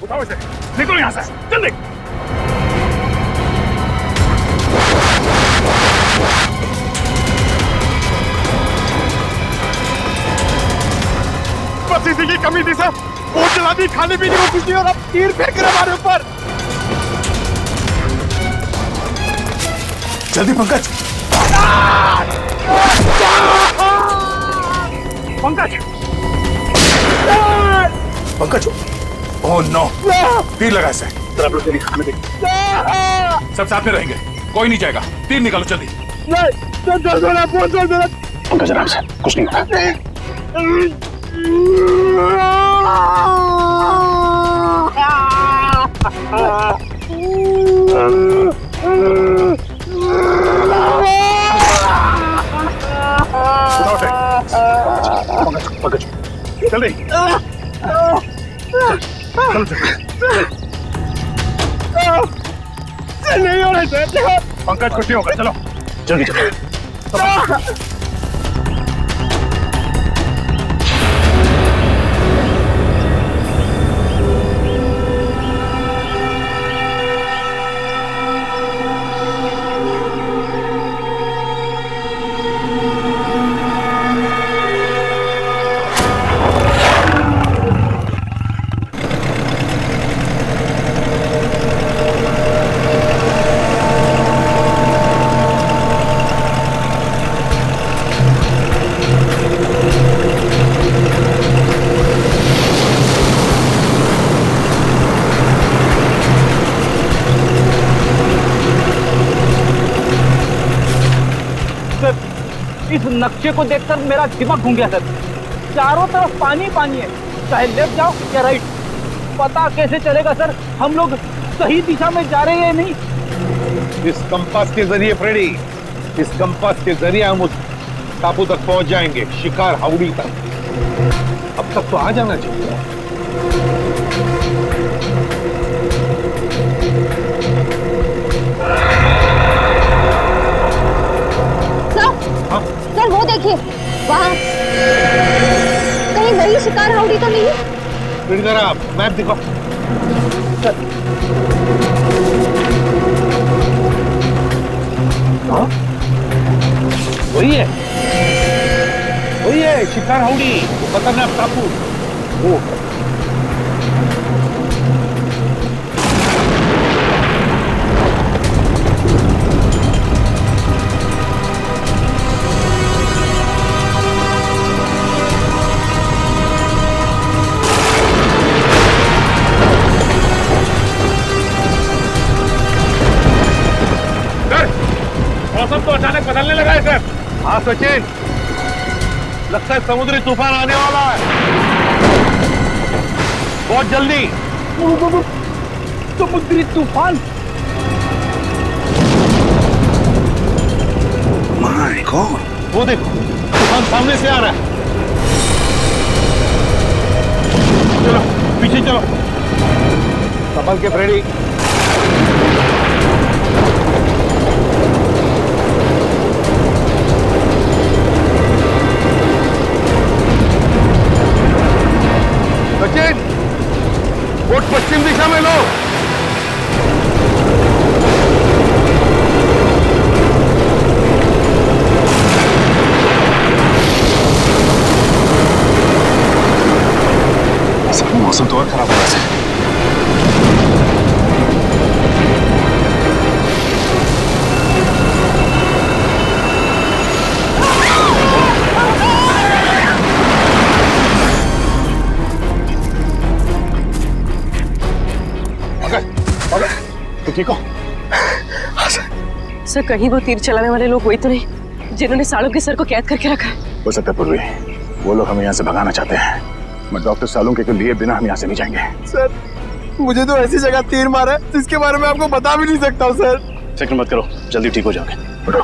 उठाओ इसे, निकलो यहाँ से, जल्दी। बस इसी की कमी थी सर, बोट चला दी, खाने पीने को कुछ नहीं और अब तीर फेंक रहे हमारे ऊपर। जल्दी पंकज। पंकज, पंकज, ओह नो, तीर लगा इसे। आप लोग तेरी खाने देख, सब साथ में रहेंगे, कोई नहीं जाएगा, तीर निकालो जल्दी। पंकज आराम से, कुछ नहीं होता। पंकज, जल्दी, नहीं हो रहा है पंकज, कुछ नहीं होगा, चलो जल्दी चलो। इस नक्शे को देखकर मेरा दिमाग घूम गया सर। चारों तरफ पानी पानी है, चाहे लेफ्ट जाओ या राइट, पता कैसे चलेगा सर हम लोग सही दिशा में जा रहे हैं या नहीं। इस कंपास के जरिए फ्रेडी, इस कंपास के जरिए हम उस टापू तक पहुंच जाएंगे, शिकार हाउड़ी तक। अब तक तो आ जाना चाहिए। सर वो देखिए वहाँ, कहीं वही शिकार हाउड़ी तो नहीं? इधर आप मैप दिखाओ। हाँ वही है, वही है शिकार हाउड़ी, खतरनाक टापू। वो मौसम तो अचानक बदलने लगा है सर। हाँ सचिन, लगता है समुद्री तूफान आने वाला है बहुत जल्दी। समुद्री तूफान? माय गॉड, वो देखो तूफान सामने से आ रहा है। चलो पीछे चलो, संभल के फ्रेडी। सचिन, बोट पश्चिम दिशा में लो। मौसम तो और खराब हो रहा है। तो ठीक हो? हाँ सर, कहीं वो तीर चलाने वाले लोग वही तो नहीं जिन्होंने सालों के सर को कैद करके रखा है? हो सकता है पूर्वी, वो लोग हमें यहाँ से भगाना चाहते हैं, मैं डॉक्टर सालुंके के लिए बिना हम यहाँ से नहीं जाएंगे। सर मुझे तो ऐसी जगह तीर मारा है जिसके बारे में आपको बता भी नहीं सकता हूँ सर। फिक्र मत करो, जल्दी ठीक हो जाओगे। उठो,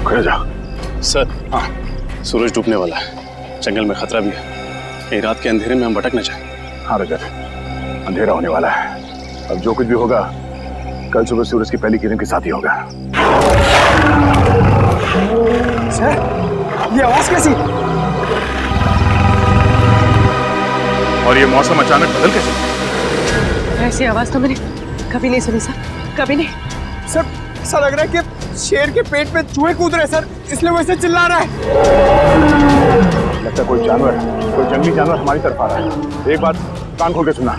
खड़े जाओ। सर, हाँ, सूरज डूबने वाला है, जंगल में खतरा भी है, कहीं रात के अंधेरे में हम भटक न जाएं। हाँ रजत, अंधेरा होने वाला है, अब जो कुछ भी होगा कल सुबह सूरज की पहली किरण के साथ ही होगा। सर ये आवाज कैसी? और ये मौसम अचानक बदल कैसे गया? ऐसी आवाज तो मैंने कभी नहीं सुनी सर, कभी नहीं। सर ऐसा लग रहा है कि शेर के पेट में चूहे कूद रहे सर, इसलिए वैसे चिल्ला रहा है। लगता है कोई जानवर, कोई जंगली जानवर हमारी तरफ आ रहा है। एक बात कान खोल के सुना,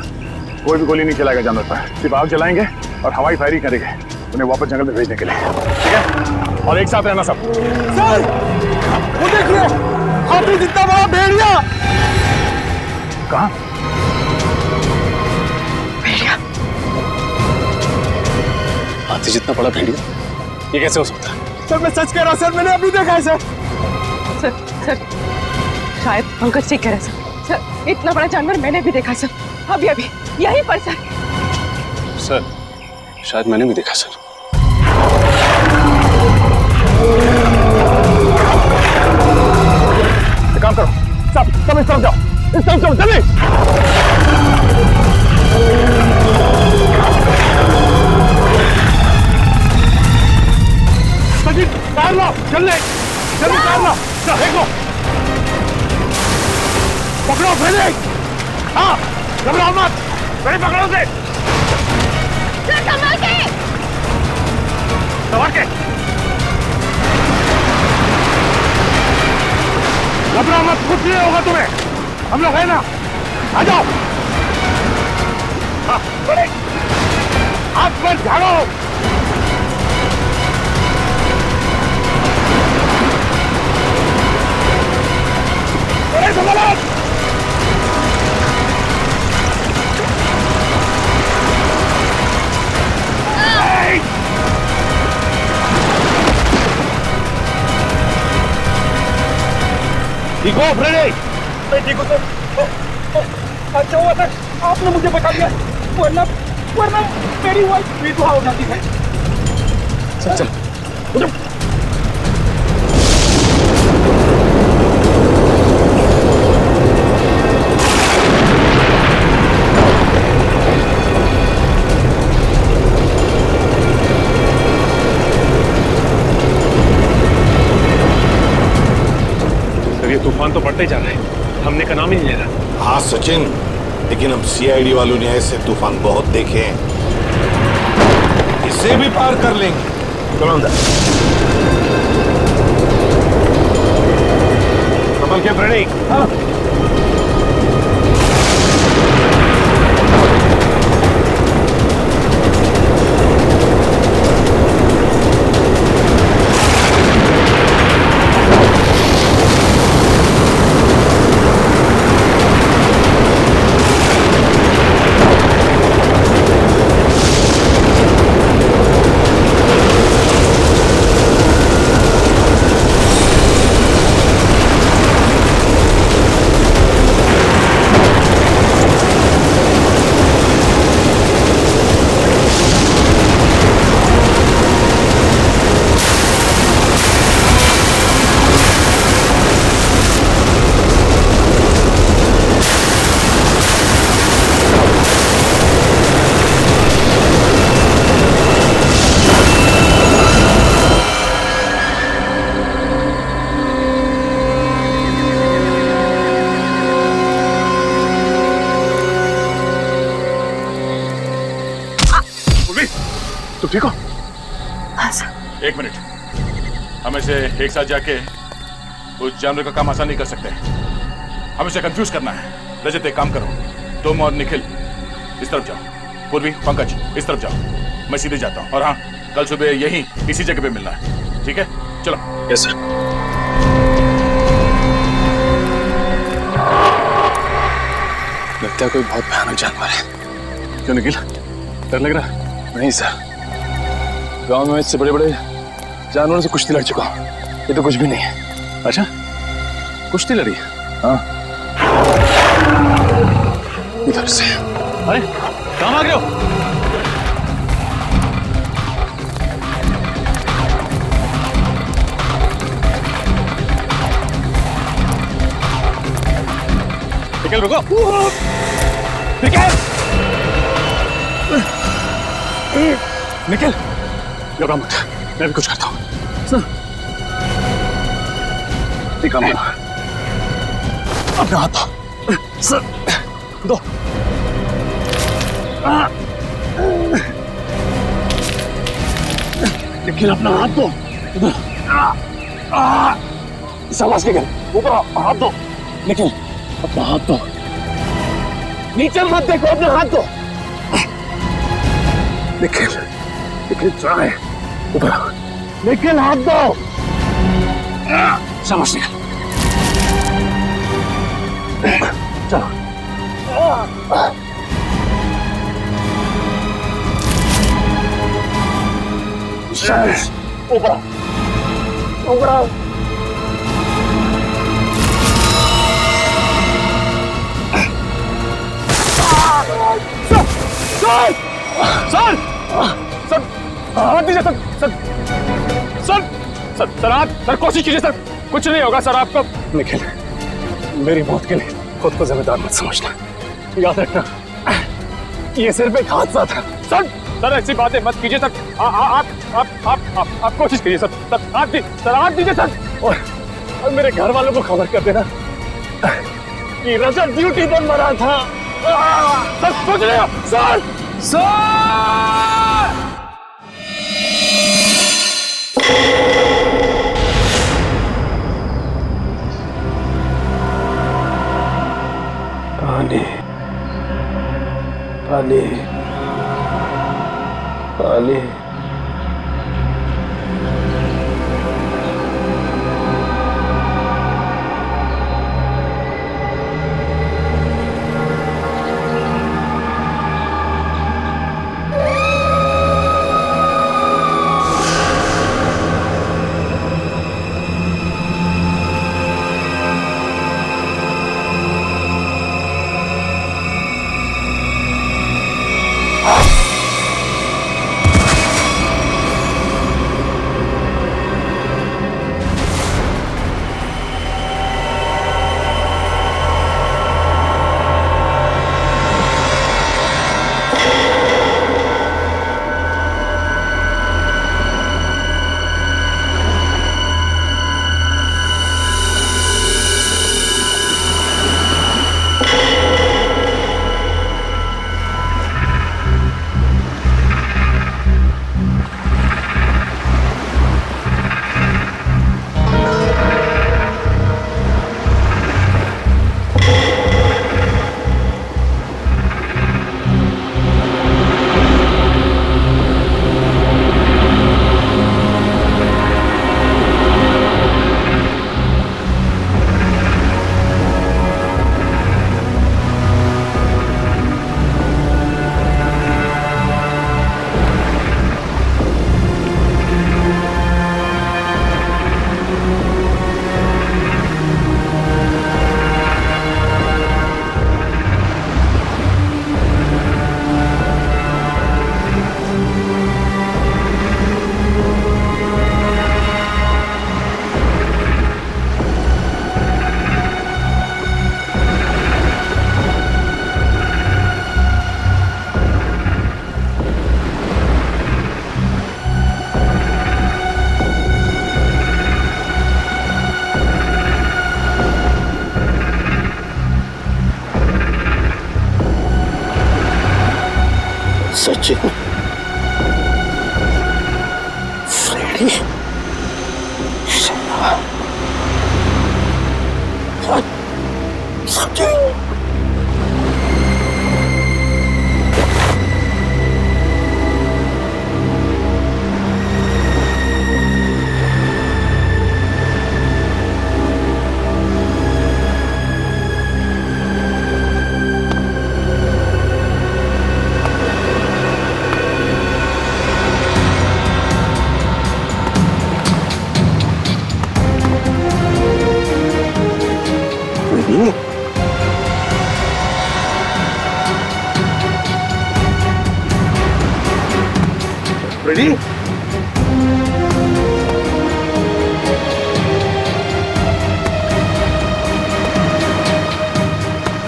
कोई भी गोली नहीं चलाएगा जानवर पर, सिर्फ आग जलाएंगे और हवाई फायरिंग करेंगे उन्हें वापस जंगल में भेजने के लिए, ठीक है? और एक साथ रहना सब। सर वो देखिए, हाथी जितना बड़ा भेड़िया। कहाँ? भेड़िया? हाथी जितना बड़ा भेड़िया? ये कैसे हो सकता है? सर मैं सच कह रहा हूँ सर, मैंने अभी देखा है सर। सर शायद पंकज ठीक कह रहे हैं सर, इतना बड़ा जानवर मैंने भी देखा सर, अभी अभी यहीं पर सर। सर शायद मैंने भी देखा सर। एक काम करो, सब इस तरफ जाओ, इस तरफ जाओ, जल्दी। सचिन कार लो, जल्दी जल्दी कार लो, देखो पकड़ो फ्रेडी। हाँ घबराओ मत, फ्रेडी पकड़ो से। संभाल के। संभाल के। घबराओ मत, कुछ नहीं होगा तुम्हें, हम लोग है ना, आ जाओ। हाँ फ्रेडी, हाथ पर झाड़ो। फ्रेडी संभालो। ठीक हो फ्रेडी? मैं ठीक हूँ सर। अच्छा हुआ सर आपने मुझे बचा दिया, वरना मेरी वाइफ विधवा हो जाती है। चल चल उठो। तूफान तो बढ़ते जा रहा है, हमने का नाम ही नहीं ले रहा। हाँ सचिन, लेकिन हम सीआईडी वालों ने ऐसे तूफान बहुत देखे हैं, इसे भी पार कर लेंगे। चलो अंदर। संभल के फ्रेडी। हाँ तुम ठीक हो? हाँ सर। एक मिनट, हम इसे एक साथ जाके उस जानवर का काम आसान नहीं कर सकते, हम इसे कंफ्यूज करना है। रजत एक काम करो, तुम और निखिल इस तरफ जाओ, पूर्वी पंकज इस तरफ जाओ, मैं सीधे जाता हूँ। और हाँ, कल सुबह यहीं इसी जगह पे मिलना है, ठीक है? चलो। Yes sir. लगता है कोई बहुत भयानक जानवर है। क्यों निखिल, डर लग रहा है? नहीं सर, गांव में इससे बड़े बड़े जानवरों से कुश्ती लड़ चुका हूं, ये तो कुछ भी नहीं है। अच्छा, कुश्ती लड़ी? हाँ। इधर से। अरे कहाँ आ गए हो? निकल, रुको। निकल, निखिल, घबरा मत, मैं भी कुछ करता हूँ। एक काम करो, अपना हाथ दो। दो। निखिल अपना हाथ दो। शाबाश निखिल, ऊपर हाथ दो। निखिल अपना हाथ दो। नीचे मत देखो, अपना हाथ दो। निखिल, निखिल ट्राई, ऊपर आओ। निखिल हाथ दो। शाबाश निखिल, चलो। शाबाश, ऊपर आओ, ऊपर आओ। सर, सर, सर, हाथ दीजिए sir, sir, sir, sir, sir, आप सर कोशिश कीजिए सर, कुछ नहीं होगा सर आपको। निखिल, मेरी मौत के लिए खुद को जिम्मेदार मत समझना, याद रखना ये सिर्फ एक हादसा था। सर, सर ऐसी बातें मत कीजिए सर, आप कोशिश कीजिए सर, सर हाथ दीजिए सर, और मेरे घर वालों को खबर कर देना कि रजत ड्यूटी पर मरा था। सर सोच रहे हो सर, सर। पानी, पानी, पानी। Sachin, Freddie, Sachin. Ready? Ready?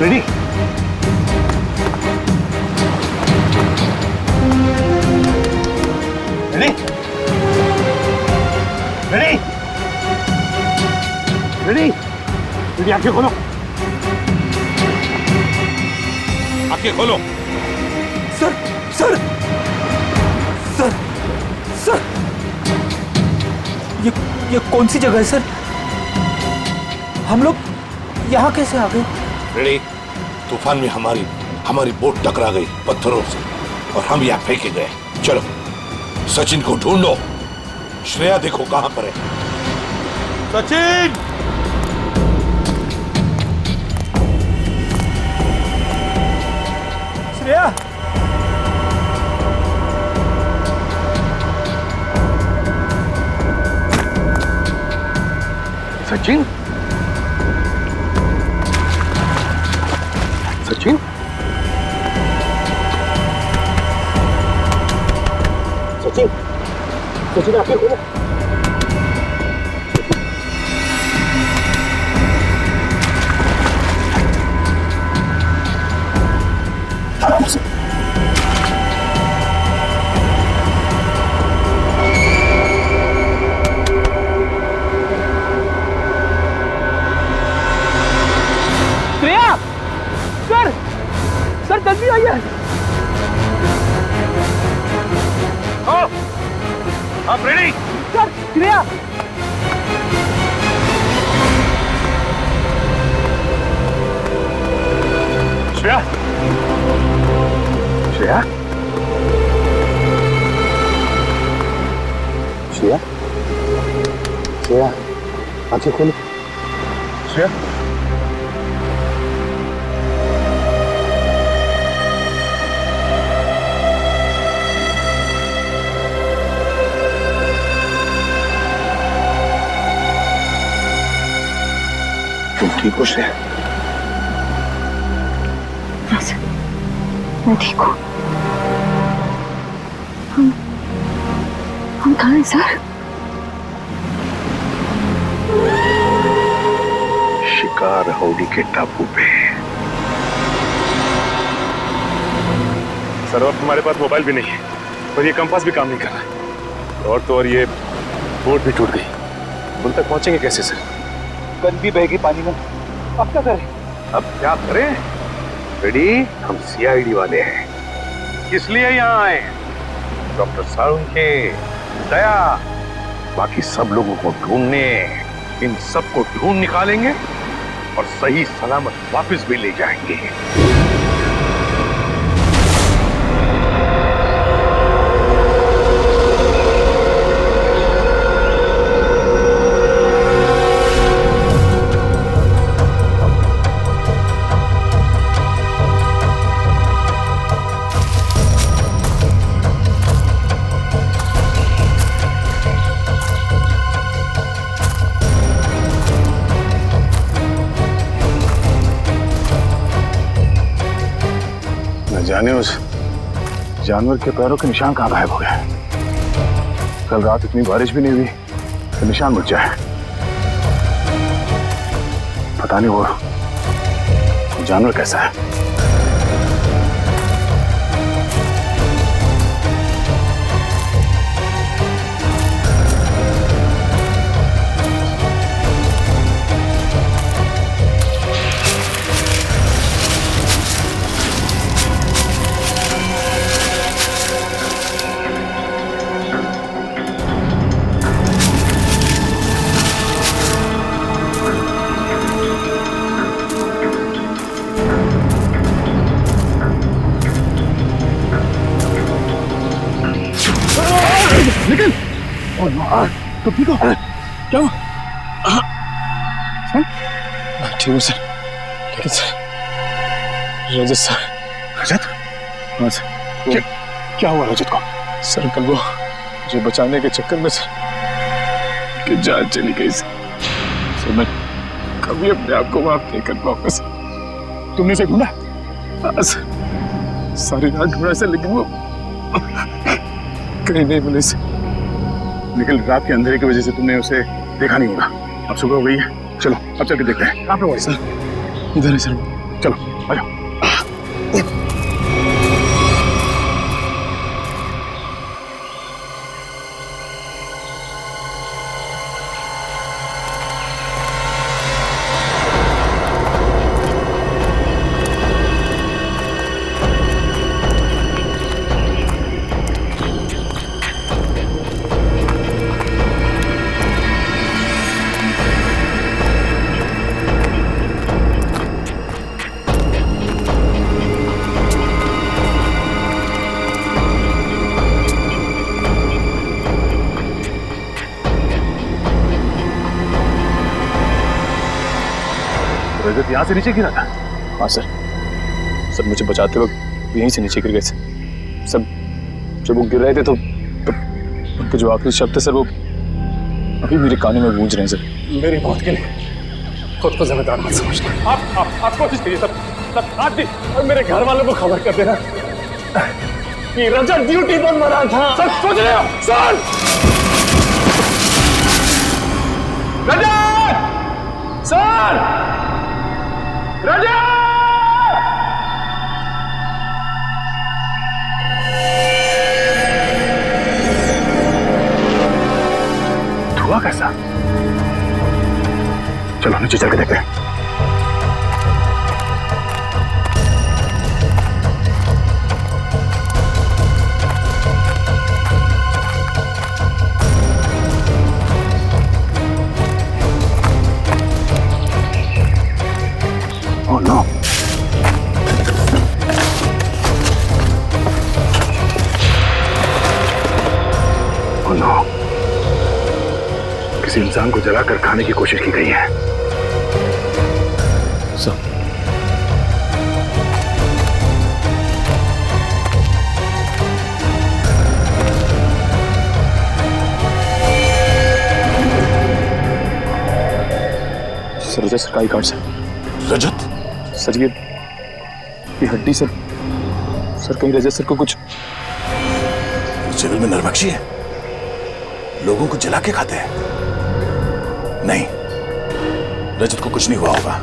Ready? Ready? Ready? Ready, आंखें खोलो। आंखें खोलो। सर सर सर सर ये कौन सी जगह है सर? हम लोग यहाँ कैसे आ गए? फ्रेडी, तूफान में हमारी बोट टकरा गई पत्थरों से और हम यहाँ फेंके गए। चलो सचिन को ढूंढो। श्रेया देखो कहां पर है। सचिन! श्रेया! सचिन? सचिन? सचिन! सचिन आंखें खोलो। श्रेया! सर जल्दी आइए। आप रेडी? सर श्रेया! श्रेया? श्रेया? श्रेया? श्रेया आंखें खोलो। श्रेया? तुम ठीक हो श्रेया? हाँ सर, मैं ठीक हूँ। हम कहाँ हैं सर? शिकार हाउडी के टापू पे। सर अब तुम्हारे पास मोबाइल भी नहीं है और ये कंपास भी काम नहीं कर रहा और तो और ये बोट भी टूट गई। उन तक पहुंचेंगे कैसे सर? गन भी बह गई पानी में। अब क्या करें? अब क्या करें? रेडी? हम सीआईडी वाले हैं। किस लिए यहाँ आए? डॉक्टर सारुण के दया बाकी सब लोगों को ढूंढने। इन सबको ढूंढ निकालेंगे और सही सलामत वापस भी ले जाएंगे। जाने उस जानवर के पैरों के निशान कहाँ गायब हो गए। कल रात इतनी बारिश भी नहीं हुई तो निशान मिट जाए। पता नहीं वो जानवर कैसा है। निकल। तो ठीक हो? क्या हुआ? ठीक हूँ सर, लेकिन सर रजत सर। रजत? हाँ सर। क्या हुआ रजत को? सर कल वो मुझे बचाने के चक्कर में सर कि जान चली गई सर। मैं कभी अपने आप को माफ नहीं कर पाऊंगा सर। तुमने उसे ढूंढा? हाँ सर, सारी रात ढूंढा सर, लेकिन वो कहीं नहीं मिले सर। लेकिन रात के अंधेरे की वजह से तुमने उसे देखा नहीं होगा। अब सुबह हो गई है, चलो अब चल के देखते हैं कहाँ पे हुआ सर। इधर है सर। चलो आ जाओ। रजत यहाँ से नीचे गिरा था? हाँ सर, सर मुझे बचाते वक्त यहीं से नीचे गिर गए सर। सब जब वो गिर रहे थे तो उनके जो आखिरी शब्द थे सर, वो अभी मेरे कानों में गूंज रहे हैं सर। मेरी मौत के लिए खुद को जिम्मेदार मत समझना। आप कोशिश करिए सर, आप भी और मेरे घर वालों को खबर कर देना कि रजत ड्यूटी पर मरा था। सर सोच रहे हो? सर रजत! सर रजत! धुआं कैसा? चलो नीचे चल के देखते हैं। Oh no! Oh no! किसी इंसान को जलाकर खाने की कोशिश की गई है। सर रजत सर का ही कार्ड सर। रजत? सर ये हड्डी सर कहीं रजत सर को कुछ जेल में नरभक्षी है, लोगों को जला के खाते हैं। नहीं, रजत को कुछ नहीं हुआ होगा।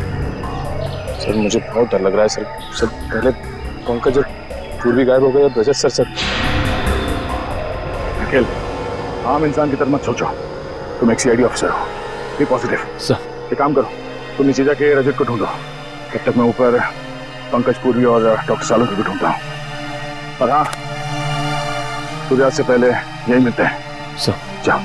सर मुझे बहुत डर लग रहा है सर। सर पहले पंकज और पूर्वी गायब हो गए, अब रजत सर। निखिल, आम इंसान की तरह मत सोचो, तुम एक सीआईडी ऑफिसर हो, बी पॉजिटिव। सर एक काम करो, तुम नीचे जाके रजत को ढूंढो, तब तक मैं ऊपर पंकज पूर्वी और डॉक्टर सालों को भी ढूंढता हूँ। और हाँ, सूर्यास्त से पहले यही मिलते हैं। सर जाओ।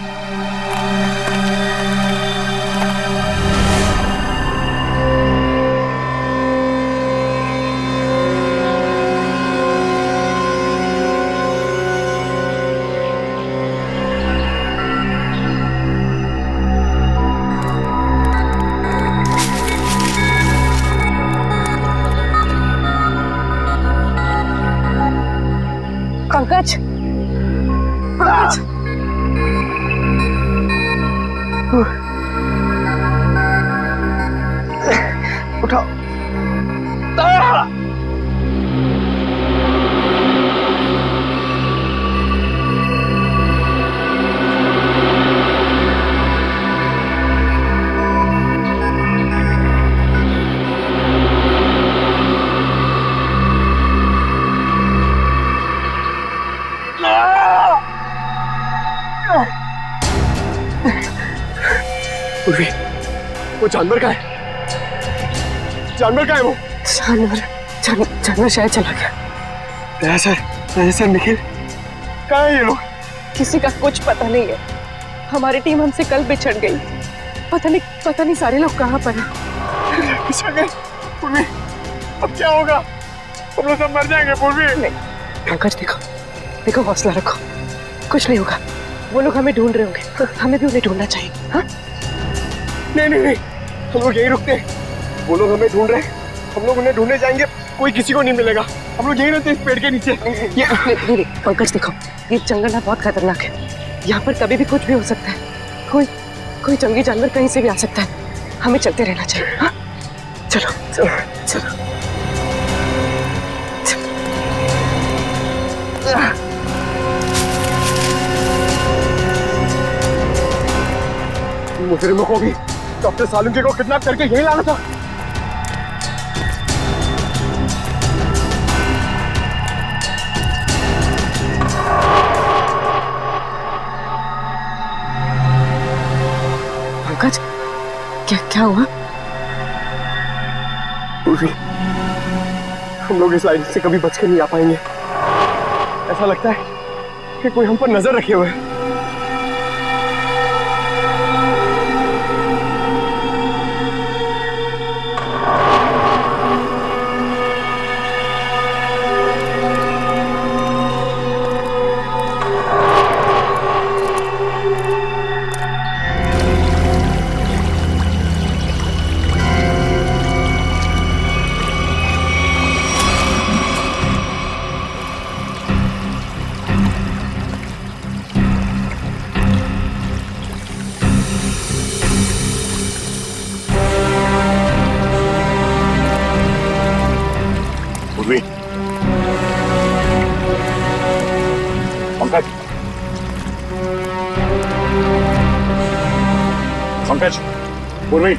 पंकज, पंकज, उठाओ। पूर्वी, वो जानवर का है? जानवर का है वो? जानवर शायद चला गया। सर निखिल, कहाँ है ये लोग? किसी का कुछ पता नहीं है। हमारी टीम हमसे कल बिछड़ गई। पता नहीं सारे लोग कहाँ पर हैं। बिछड़ गए? पूर्वी, अब क्या होगा? हम लोग सब मर जाएंगे पूर्वी। नहीं पंकज, देखो हौसला रखो, कुछ नहीं होगा। वो लोग हमें ढूंढ रहे होंगे, हमें भी उन्हें ढूंढना चाहिए। हाँ? नहीं, हम लोग यहीं रुकते हैं। वो लोग हमें ढूंढ रहे हैं, हम लोग उन्हें ढूंढने जाएंगे, कोई किसी को नहीं मिलेगा। हम लोग यहीं रहते इस पेड़ के नीचे। नहीं, पंकज देखो, ये जंगल ना बहुत खतरनाक है। यहाँ पर कभी भी कुछ भी हो सकता है। कोई जंगली जानवर कहीं से भी आ सकता है। हमें चलते रहना चाहिए। हाँ? चलो। मुजरिमों को भी डॉक्टर सालुंके को किडनैप करके यहीं लाना था। पंकज, क्या हुआ? पूर्वी, हम लोग इस लाइन से कभी बच के नहीं आ पाएंगे। ऐसा लगता है कि कोई हम पर नजर रखे हुए है। पंकज, पूर्वी,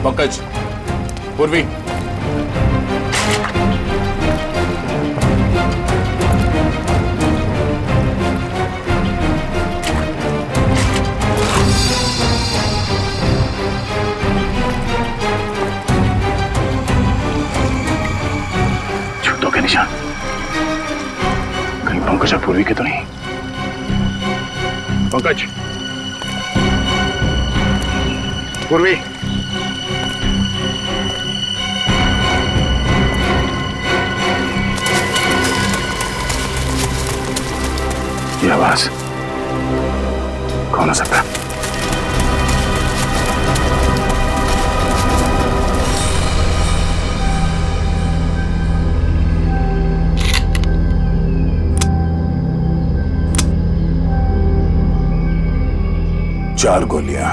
पंकज, पूर्वी, जूतों के निशान कहीं पंकज और पूर्वी के तो नहीं। पंकज, पूर्वी, ये आवाज कौन हो सकता है? चार गोलियां।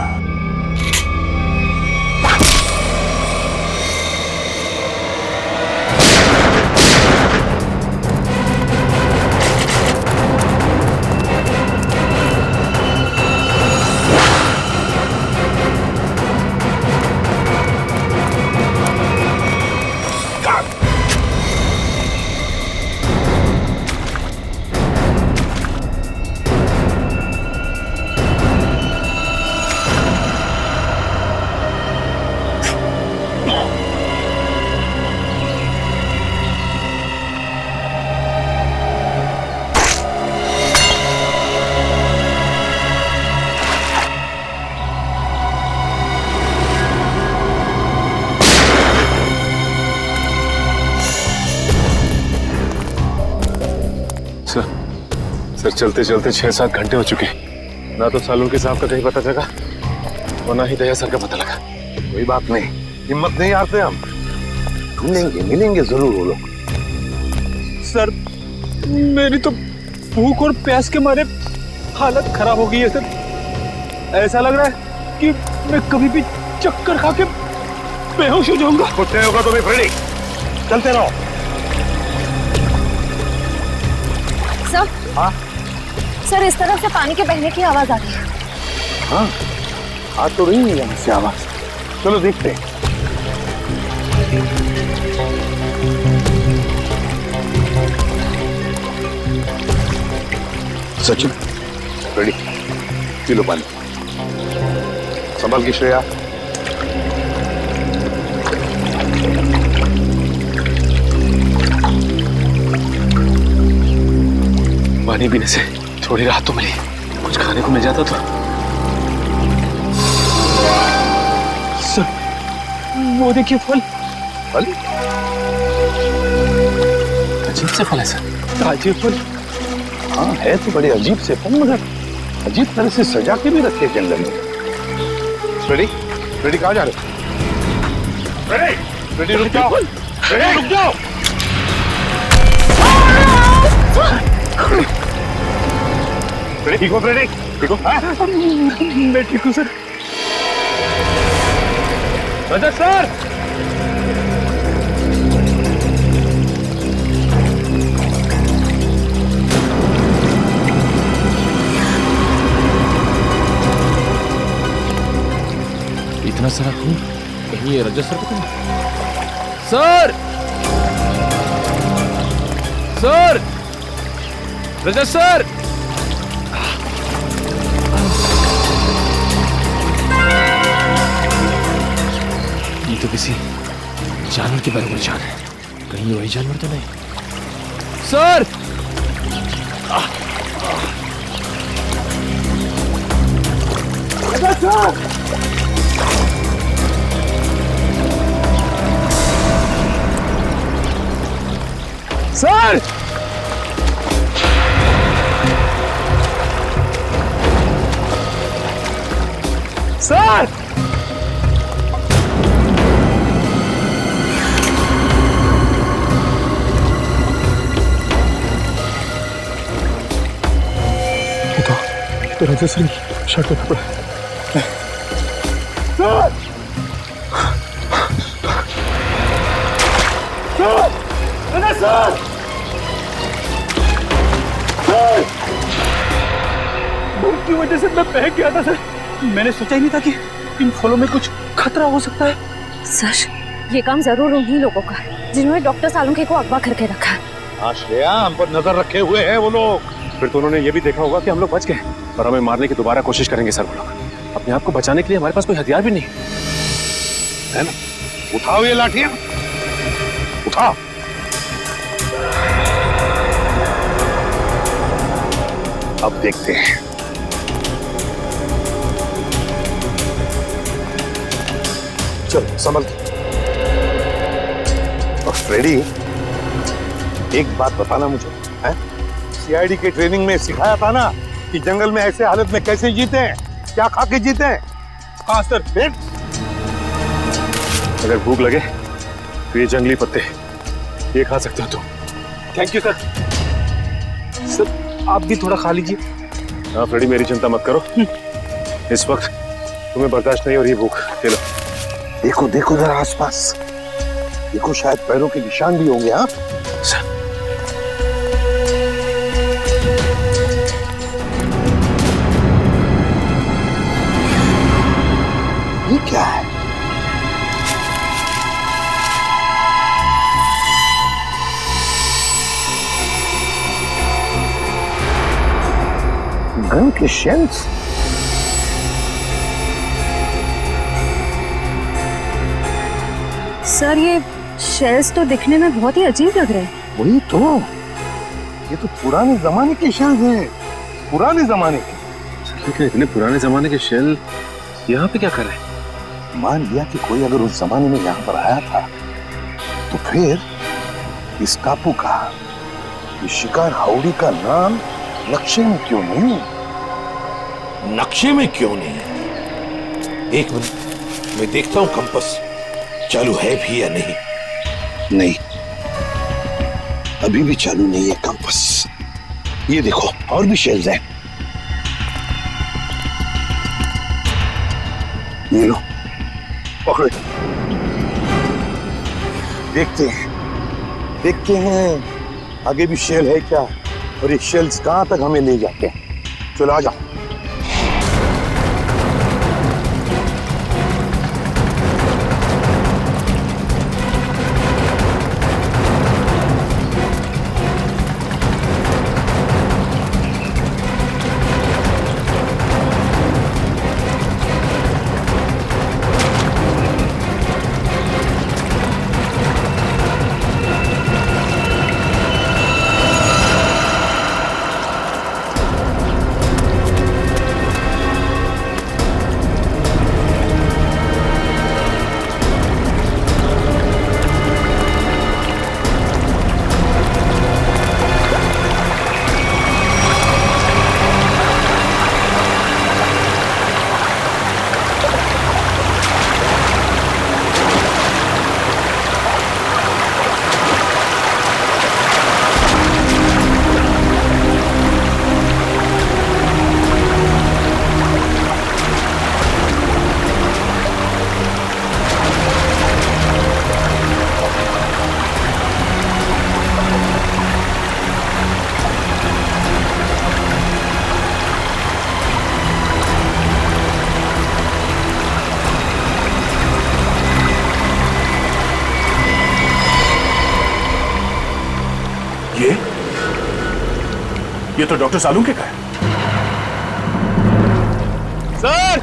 सर चलते चलते 6-7 घंटे हो चुके, ना तो सालुंके साहब का कहीं पता चला और ना ही दया सर का पता लगा। कोई बात नहीं, हिम्मत नहीं हारते हम, ढूंढेंगे, मिलेंगे जरूर वो लोग। सर मेरी तो भूख और प्यास के मारे हालत खराब हो गई है सर। ऐसा लग रहा है कि मैं कभी भी चक्कर खा के बेहोश हो जाऊंगा। कुछ नहीं होगा तुम्हें फ्रेडी, चलते रहो। सर, हाँ सर इस तरफ से पानी के बहने की आवाज आ रही है। हाँ, आ तो रही है यहाँ से आवाज। चलो देखते हैं। सचिन, रेडी, पी लो पानी। संभाल की श्रेया। पानी पीने से थोड़ी राहत तो मिली, कुछ खाने को मिल जाता तो। सर वो देखिए फल। फल? अजीब से फल है सर। ताजे फल। हाँ है तो बड़े अजीब से फल, मगर अजीब तरह से सजा के भी रखे जंगल में। रेडी, रेडी कहाँ जा रहे हो? रेडी, रेडी रुक जाओ, रेडी रुक जाओ। ठीक हो फ्रेडी? ठीक हो? मैं ठीक हूँ सर। रजत सर, इतना सारा खून कहीं ये रजत सर को तो सर, सर, रजत सर, ये तो किसी जानवर के बारे में जान है, कहीं वही जानवर तो नहीं। सर, सर सर ये तो राजा सिंह शर्ट का कपड़ा है। सर सर सर सर भूख की वजह से मैं बह गया था सर। मैंने सोचा ही नहीं था कि इन फलों में कुछ खतरा हो सकता है। सर ये काम जरूर उन्हीं लोगों का है जिन्होंने डॉक्टर सालुंखे को अगवा करके रखा है। हाँ श्रेया, हम पर नजर रखे हुए हैं वो लोग। फिर तो उन्होंने ये भी देखा होगा कि हम लोग बच गए और हमें मारने की दोबारा कोशिश करेंगे सर। वो लोग अपने आप को बचाने के लिए हमारे पास कोई हथियार भी नहीं है ना। उठाओ ये लाठियां, उठाओ। अब देखते हैं। चल संभल के। और फ्रेडी, एक बात बताना मुझे, है? सीआईडी के ट्रेनिंग में सिखाया था ना कि जंगल में ऐसे हालत में कैसे जीते हैं, क्या खा के जीते हैं। हाँ सर। फिर अगर भूख लगे तो ये जंगली पत्ते ये खा सकते हो तुम। Thank you sir. सर आप भी थोड़ा खा लीजिए। हाँ फ्रेडी, मेरी चिंता मत करो, इस वक्त तुम्हें बर्दाश्त नहीं हो रही भूख। ले लो। देखो देखो जरा आसपास, देखो शायद पैरों के निशान भी होंगे। हाँ सर ये क्या है? गन के शेल्स। सर ये शेल्स तो दिखने में बहुत ही अजीब लग रहे हैं। वही तो, ये तो पुराने जमाने के शेल्स हैं, पुराने जमाने के। लेकिन इतने पुराने जमाने के शेल यहाँ पे क्या कर रहे हैं? मान लिया कि कोई अगर उस जमाने में यहाँ पर आया था तो फिर इस टापू का, इस शिकार हाउड़ी का नाम नक्शे में क्यों नहीं? नक्शे में क्यों नहीं? एक मिनट, मैं देखता हूं कंपास चालू है भी या नहीं। नहीं, अभी भी चालू नहीं है कंपास। ये देखो और भी शेल्स हैं। ये लो, पकड़ो। देखते हैं आगे भी शेल है क्या, और ये शेल्स कहां तक हमें ले जाते हैं। चलो आ जाओ। ये तो डॉक्टर सालुंखे का है। Sir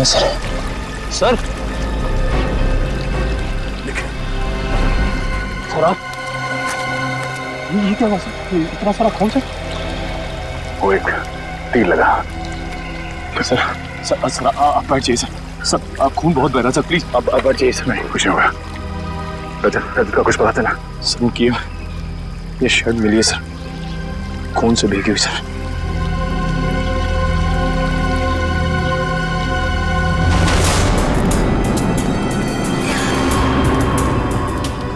sir? सर सर आप ये क्या हुआ सर? इतना सारा खून सर? वो एक तीर लगा। सर सर सर आप बैठ जाइए सर। सर आप खून बहुत बह रहा सर, प्लीज आप बैठ जाइए सर। नहीं कुछ नहीं होगा। रजत का कुछ पता चला? सर उनकी ये शर्ट मिली है सर, खून से भीगी हुई सर।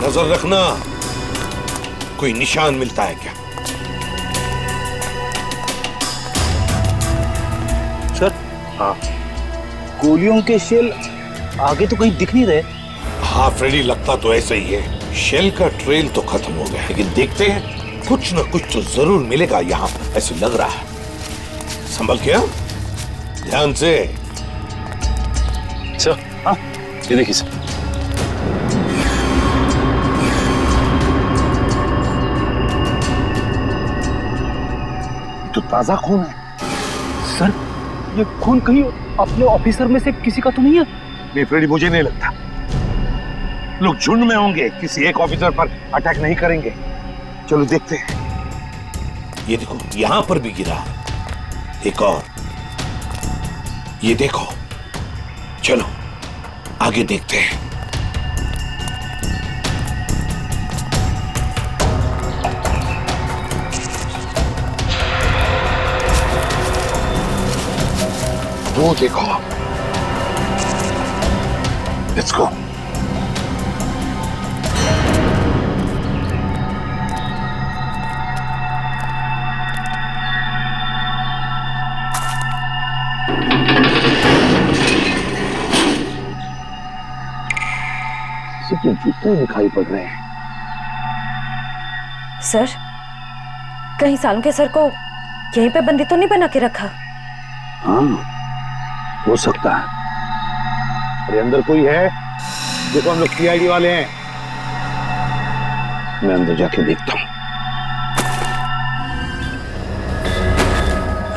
नजर रखना कोई निशान मिलता है क्या? सर हाँ, गोलियों के शेल आगे तो कहीं दिख नहीं रहे। हाँ फ्रेडी, लगता तो ऐसा ही है। शेल का ट्रेल तो खत्म हो गया, लेकिन देखते हैं कुछ न कुछ तो जरूर मिलेगा यहाँ, ऐसे लग रहा है। संभल के ध्यान से। सर हाँ, ये देखिए सर। तो ताजा खून है सर। ये खून कहीं अपने ऑफिसर में से किसी का तो नहीं है? नहीं फ्रेडी, मुझे नहीं लगता। लोग झुंड में होंगे, किसी एक ऑफिसर पर अटैक नहीं करेंगे। चलो देखते हैं। ये देखो, यहां पर भी गिरा एक और। ये देखो, चलो आगे देखते हैं। वो देखो। Let's go. सबके जूते दिखाई पड़ रहे हैं। सर, कहीं सालों के सर को यहीं पे बंदी तो नहीं बना के रखा? हाँ, हो सकता है। अरे अंदर कोई है? देखो, हम लोग सीआईडी वाले हैं। मैं अंदर जाके देखता हूँ।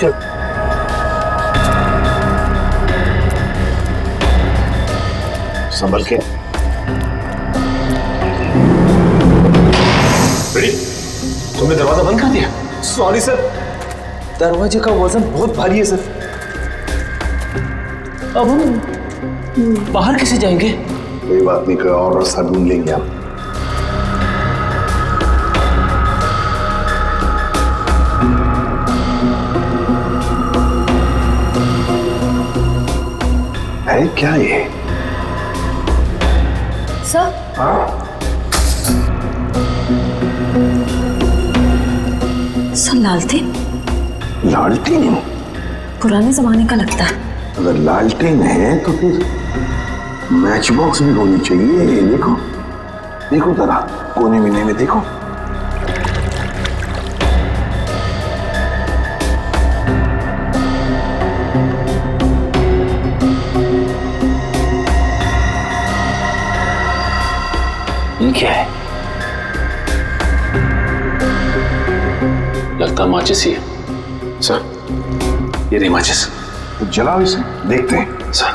चल। संभल के। तुमने दरवाजा बंद कर दिया? सॉरी सर, दरवाजे का वजन बहुत भारी है सर। अब हम बाहर कैसे जाएंगे? कोई बात नहीं, कोई और रास्ता ढूंढ लेंगे हम। है क्या ये? सर हाँ? सर, लालटेन। लालटेन? पुराने जमाने का लगता है। अगर लालटेन है तो फिर मैच बॉक्स भी होनी चाहिए। देखो देखो जरा, कोने में देखो। ये क्या है? लगता माचिस ही है। सर, ये नहीं माचिस। तो जलाओ इसे, देखते हैं। सर,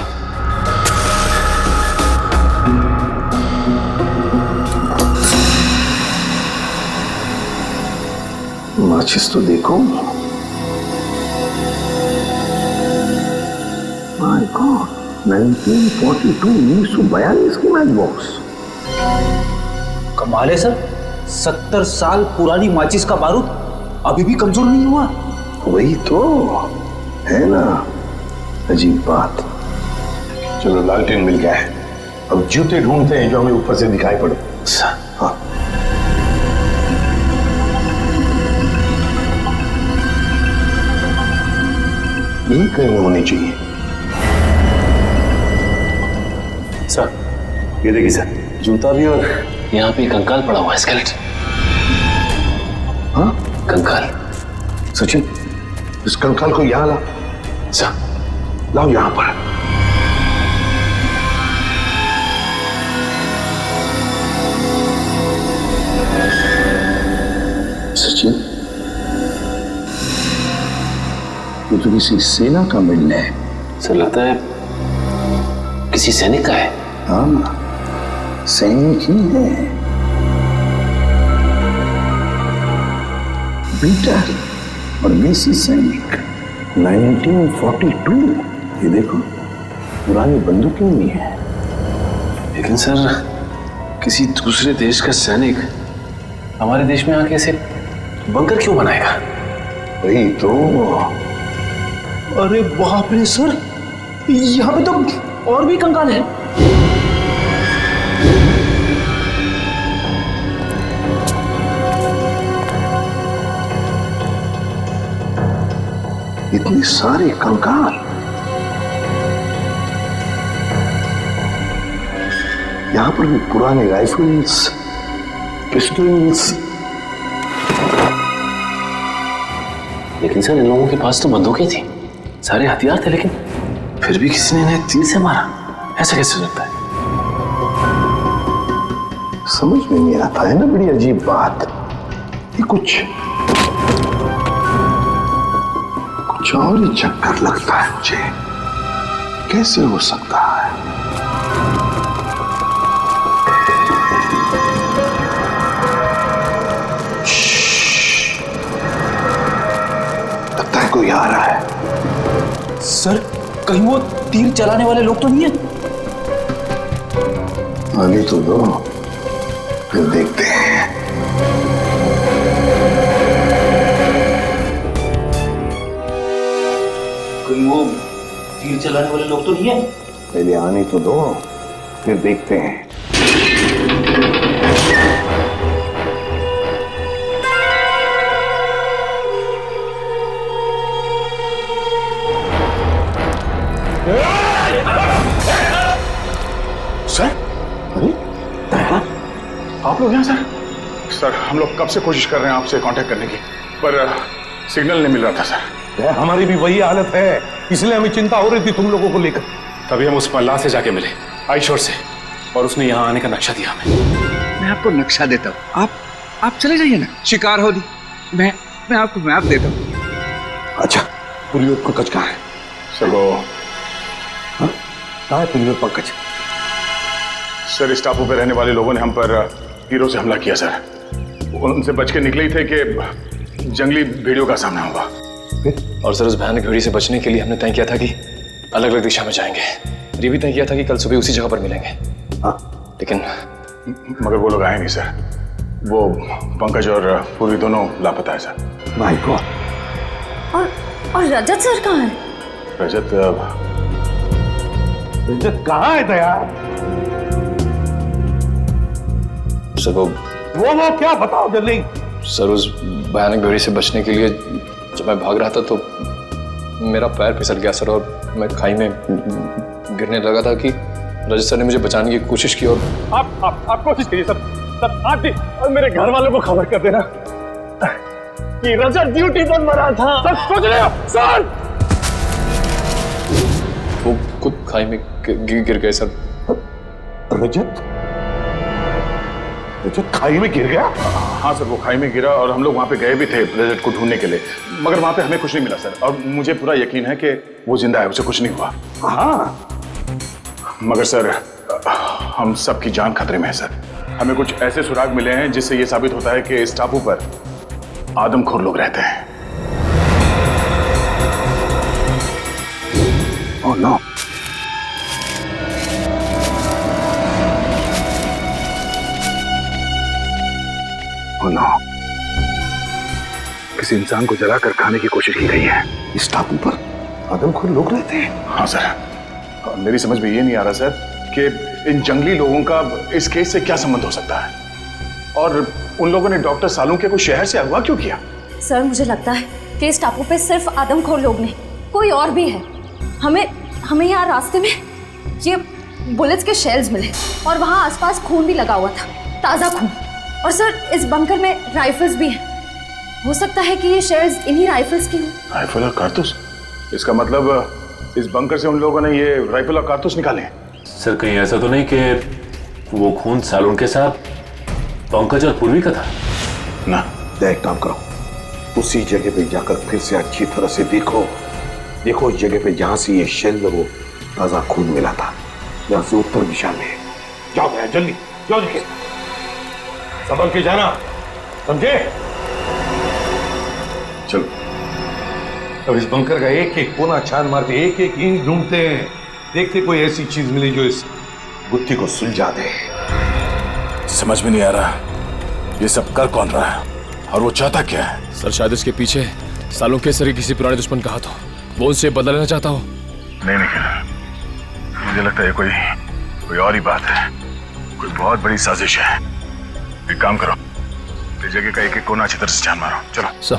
माचिस तो देखो। माय गॉड, 1942, 1942 की मैच बॉक्स। कमाल है सर, 70 साल पुरानी माचिस का बारूद अभी भी कमजोर नहीं हुआ। वही तो है ना, अजीब बात। चलो, लालटेन मिल गया है। अब जूते ढूंढते हैं जो हमें ऊपर से दिखाई पड़े। हाँ, यही कहीं होनी चाहिए। सर ये देखिए सर, जूता भी और यहाँ पे कंकाल पड़ा हुआ है, स्केलेटन। हाँ, कंकाल। सचिन, इस कंकाल को यहाँ ला। सर, लाओ यहाँ पर। सचिन, ये तो किसी सेना का मिलना है। सर लगता है किसी सैनिक का है? हाँ, सैनिक ही है। पीटर और मेसी सैनिक 1942। ये देखो, पुरानी बंदूकें भी हैं। लेकिन सर, किसी दूसरे देश का सैनिक हमारे देश में आके ऐसे बंकर क्यों बनाएगा? वही तो। अरे बाप रे सर, यहाँ पे तो और भी कंकाल है। इतने सारे कंकाल। यहाँ पर भी पुराने राइफल्स, पिस्टल्स। लेकिन सर, इन लोगों के पास तो बंदूकें थी, सारे हथियार थे, लेकिन फिर भी किसी ने इन्हें तीर से मारा। ऐसा कैसे हो सकता है? समझ में नहीं आता है ना, बड़ी अजीब बात। ये कुछ और ही चक्कर लगता है मुझे। कैसे हो सकता है? लगता है कोई आ रहा है। सर, कहीं वो तीर चलाने वाले लोग तो नहीं है? आगे तो दो, फिर देखते हैं। कहीं वो तीर चलाने वाले लोग तो नहीं है? पहले आने तो दो, फिर देखते हैं। सर, अरे आप लोग यहाँ सर? सर, हम लोग कब से कोशिश कर रहे हैं आपसे कांटेक्ट करने की, पर सिग्नल नहीं मिल रहा था सर। हमारी भी वही हालत है, इसलिए हमें चिंता हो रही थी तुम लोगों को लेकर। तभी हम उस मल्लाह से जाके मिले आईशोर से, और उसने यहाँ आने का नक्शा दिया हमें। मैं आपको नक्शा देता हूँ, आप चले जाइए ना, शिकार हो दी। मैं आपको मैप देता हूँ। अच्छा, पुलियोर पंकज कहाँ है? सर वो कहाँ है पुलियोर पंकज? सर, इस टापू पे रहने वाले लोगों ने हम पर तीरों से हमला किया सर। उनसे बच के निकले ही थे कि जंगली भेड़ियों का सामना हुआ। और सर, उस भयानक भेड़ी से बचने के लिए हमने तय किया था कि अलग अलग दिशा में जाएंगे। ये भी तय किया था कि कल सुबह उसी जगह पर मिलेंगे। लेकिन मगर वो लोग आए नहीं सर। वो पंकज और पूर्वी दोनों लापता है सर। My God. और रजत सर कहाँ है? रजत कहाँ है दया? सर वो क्या बताओ जल्दी। सर, उस भयानक भेड़ी से बचने के लिए जब मैं भाग रहा था तो मेरा पैर फिसल गया सर, और मैं खाई में गिरने लगा था कि रजत सर ने मुझे बचाने की कोशिश की। और आप कोशिश कीजिए सर आज भी, और मेरे घर वालों को खबर कर देना कि रजत ड्यूटी पर मरा था। सर, सोच रहे हो सर? वो खुद खाई में गिर गए सर। रजत खाई में गिर गया? हाँ सर, वो खाई में गिरा और हम लोग वहाँ पे गए भी थे रजत को ढूंढने के लिए, मगर वहाँ पे हमें कुछ नहीं मिला सर। और मुझे पूरा यकीन है कि वो जिंदा है, उसे कुछ नहीं हुआ। हाँ, मगर सर, हम सबकी जान खतरे में है सर। हमें कुछ ऐसे सुराग मिले हैं जिससे ये साबित होता है कि इस टापू पर आदमखोर लोग रहते हैं। Oh no. Oh no. किसी इंसान को जलाकर खाने की कोशिश की गई है। इस टापू पर आदमखोर लोग रहते हैं? हाँ सर, मेरी समझ में ये नहीं आ रहा सर कि इन जंगली लोगों का इस केस से क्या संबंध हो सकता है, और उन लोगों ने डॉक्टर सालुंके को शहर से अगवा क्यों किया? सर, मुझे लगता है कि इस टापू पे सिर्फ आदमखोर लोग नहीं, कोई और भी है। हमें यहाँ रास्ते में ये बुलेट्स के शेल्स मिले, और वहाँ आसपास खून भी लगा हुआ था, ताज़ा खून। और सर, इस बंकर में राइफल्स भी हैं। हो सकता है कि ये शेल्स इन्हीं राइफल्स की हों। राइफल और कारतूस? इसका मतलब इस बंकर से उन लोगों ने ये राइफल और कारतूस निकाले हैं। सर, कहीं ऐसा तो नहीं कि वो खून सालून के साथ पंकज और पूर्वी का था? ना। एक काम करो, उसी जगह पे जाकर फिर से अच्छी तरह से देखो उस जगह पे जहां से ये शेल वो ताजा खून मिला था, यहाँ से उत्तर दिशा में। जाओ भैया जल्दी जाओ, निकल संभल के जाना, समझे? चलो अब इस बंकर का एक एक कोना छान मारते, एक एक ईंट ढूंढते हैं, देखते कोई ऐसी चीज मिले जो इस गुत्थी को सुलझा दे। समझ में नहीं आ रहा ये सब कर कौन रहा है और वो चाहता क्या है? सर शायद इसके पीछे सालों के सरी किसी पुराने दुश्मन का हाथ हो, वो उनसे बदला लेना चाहता हो। नहीं निखिल, मुझे लगता है कोई और ही बात है, कोई बहुत बड़ी साजिश है। एक काम करो, इस जगह का एक एक कोना अच्छी तरह से छान मारो। चलो सर।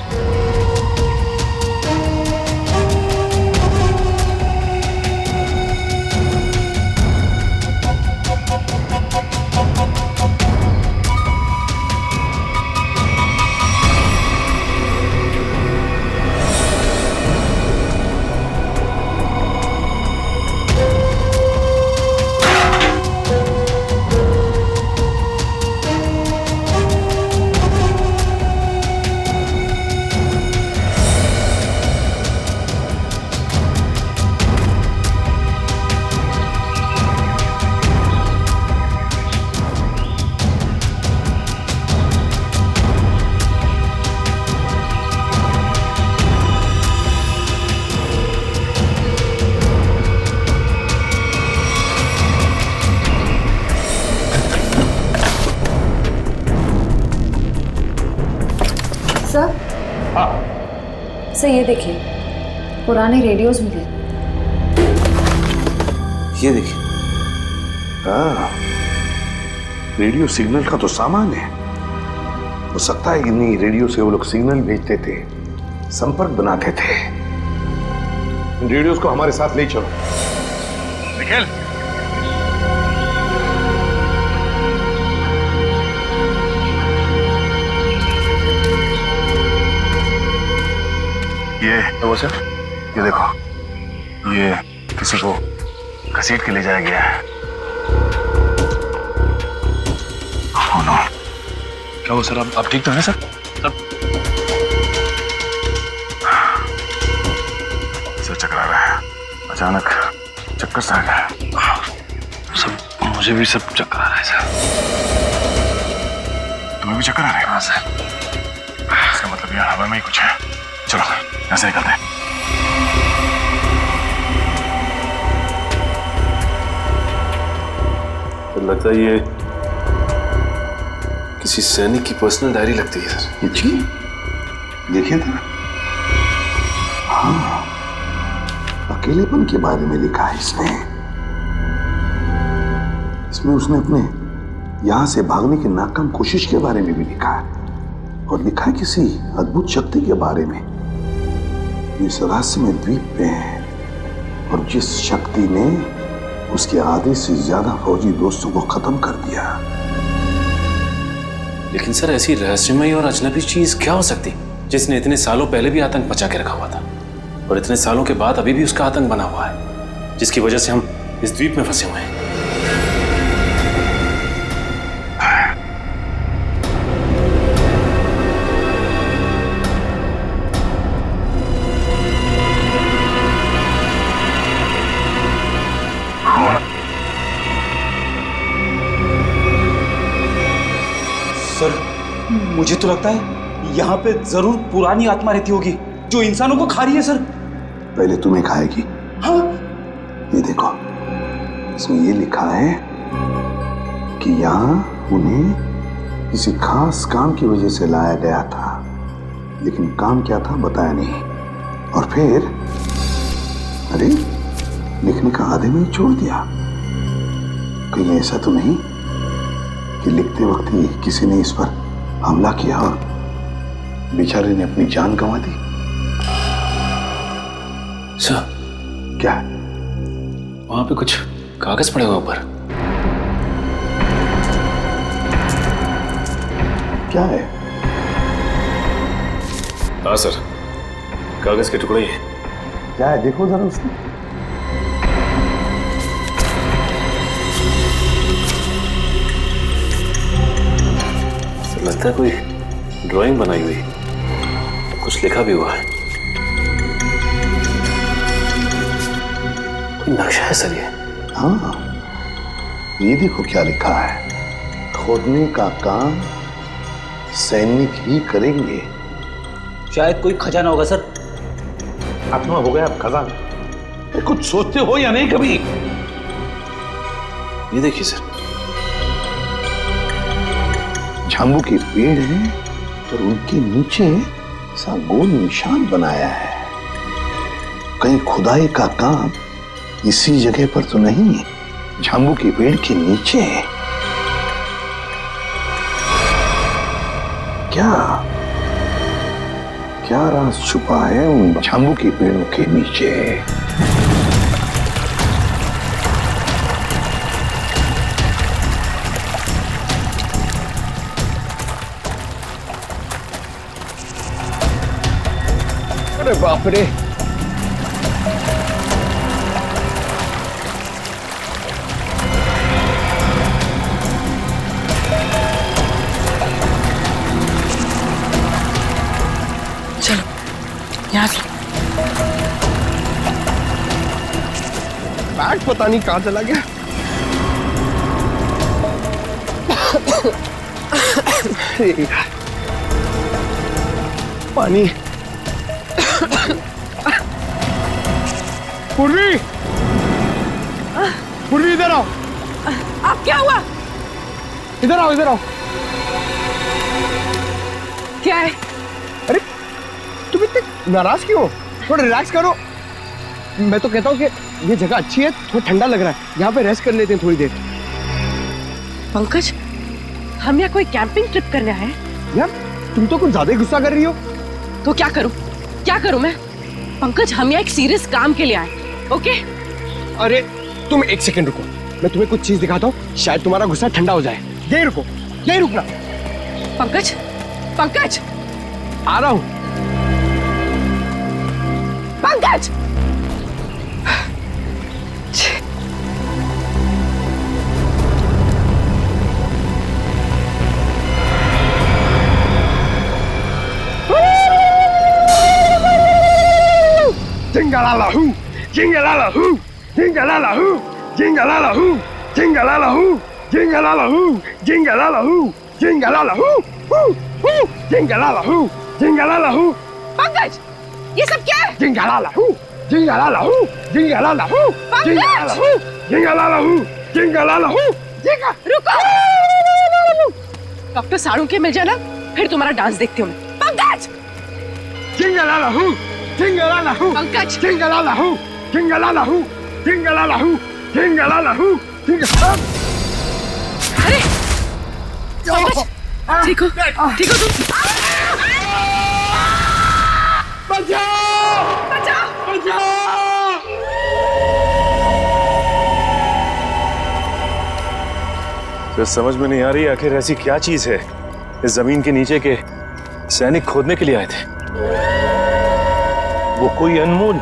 सर ये देखिए, पुराने रेडियोज मिले। ये देखिए, हाँ रेडियो सिग्नल का तो सामान है। हो सकता है कि नहीं रेडियो से वो लोग सिग्नल भेजते थे, संपर्क बनाते थे। रेडियोज को हमारे साथ ले चलो। निखिल, ये वो सर, ये देखो, ये किसी को घसीट के ले जाया गया है। Oh no. क्या वो सर, आप ठीक तो हैं सर? सर चकरा रहा है, अचानक चक्कर सा आ गया। सब मुझे भी सब चक्कर आ रहा है सर। तुम्हें भी चक्कर आ रहा है? हाँ सर। इसका मतलब यहाँ हवा में ही कुछ है। चलो यहाँ से निकलते हैं। तो लगता है ये किसी सैनिक की पर्सनल डायरी लगती है सर। जी देखिए तो, हाँ अकेलेपन के बारे में लिखा है इसमें उसने अपने यहां से भागने की नाकाम कोशिश के बारे में भी लिखा है, और लिखा है किसी अद्भुत शक्ति के बारे में इस रहस्यमय द्वीप पे है, और जिस शक्ति ने उसके आधे से ज्यादा फौजी दोस्तों को खत्म कर दिया। लेकिन सर ऐसी रहस्यमय और अजनबी चीज क्या हो सकती जिसने इतने सालों पहले भी आतंक बचा के रखा हुआ था, और इतने सालों के बाद अभी भी उसका आतंक बना हुआ है, जिसकी वजह से हम इस द्वीप में फंसे हुए हैं। सर मुझे तो लगता है यहाँ पे जरूर पुरानी आत्मा रहती होगी जो इंसानों को खा रही है सर। पहले तुम्हें खाएगी। हाँ? ये देखो, इसमें ये लिखा है कि यहाँ उन्हें किसी खास काम की वजह से लाया गया था, लेकिन काम क्या था बताया नहीं, और फिर अरे लिखने का आधे में ही छोड़ दिया। कहीं ऐसा तो नहीं कि लिखते वक्त ही किसी ने इस पर हमला किया और बेचारे ने अपनी जान गंवा दी? सर क्या? वहां पे कुछ कागज पड़े हुए ऊपर। क्या है? हाँ सर, कागज के टुकड़े ही। क्या है देखो जरा उसमें। लगता है कोई ड्राइंग बनाई हुई, कुछ लिखा भी हुआ है। कोई नक्शा है सर ये। हाँ ये देखो क्या लिखा है, खोदने का काम सैनिक ही करेंगे। शायद कोई खजाना होगा सर। आत्मा हो गया अब खजाना। कुछ सोचते हो या नहीं कभी? ये देखिए सर, झांबू के पेड़ हैं और उनके नीचे सा गोल निशान बनाया है। कहीं खुदाई का काम इसी जगह पर तो नहीं, झांबू के पेड़ के नीचे? क्या क्या राज छुपा है उन झांबू के पेड़ों के नीचे? अरे बाप रे, चलो यहाँ से। बैग पता नहीं कहां चला गया। पानी। पूर्वी, पूर्वी इधर आओ। आप क्या हुआ? इधर आओ, इधर आओ। क्या है? अरे तुम इतने नाराज क्यों हो? थोड़ा रिलैक्स करो। मैं तो कहता हूँ कि ये जगह अच्छी है, थोड़ा ठंडा लग रहा है, यहाँ पे रेस्ट कर लेते हैं थोड़ी देर। पंकज, हम यहाँ कोई कैंपिंग ट्रिप करने आए हैं। यार तुम तो कुछ ज्यादा ही गुस्सा कर रही हो। तो क्या करूं? क्या करूं मैं? पंकज, हम यहाँ एक सीरियस काम के लिए आए, ओके? अरे तुम एक सेकंड रुको, मैं तुम्हें कुछ चीज दिखाता हूँ, शायद तुम्हारा गुस्सा ठंडा हो जाए। यही रुको, यही रुकना। पंकज, पंकज, आ रहा हूँ। Pankaj! Jingalallahu, jingalallahu, jingalallahu, jingalallahu, jingalallahu, jingalallahu, jingalallahu, jingalallahu, jingalallahu, jingalallahu. Pankaj, ये सब क्या है? Jingalallahu, jingalallahu, jingalallahu, jingalallahu, jingalallahu, jingalallahu, jinga. रुको! डॉक्टर साड़ू के मिल जाना, फिर तुम्हारा डांस देखती हूँ मैं। Pankaj! Jingalallahu, jingalallahu, Pankaj! jingalallahu, jingalallahu, jingalallahu, jingalallahu, jingalallahu. अरे! पंकज! ठीक हो? ठीक हो तुम? बचाओ! बचाओ! बचाओ! तो समझ में नहीं आ रही आखिर ऐसी क्या चीज है इस जमीन के नीचे के सैनिक खोदने के लिए आए थे। वो कोई अनमोल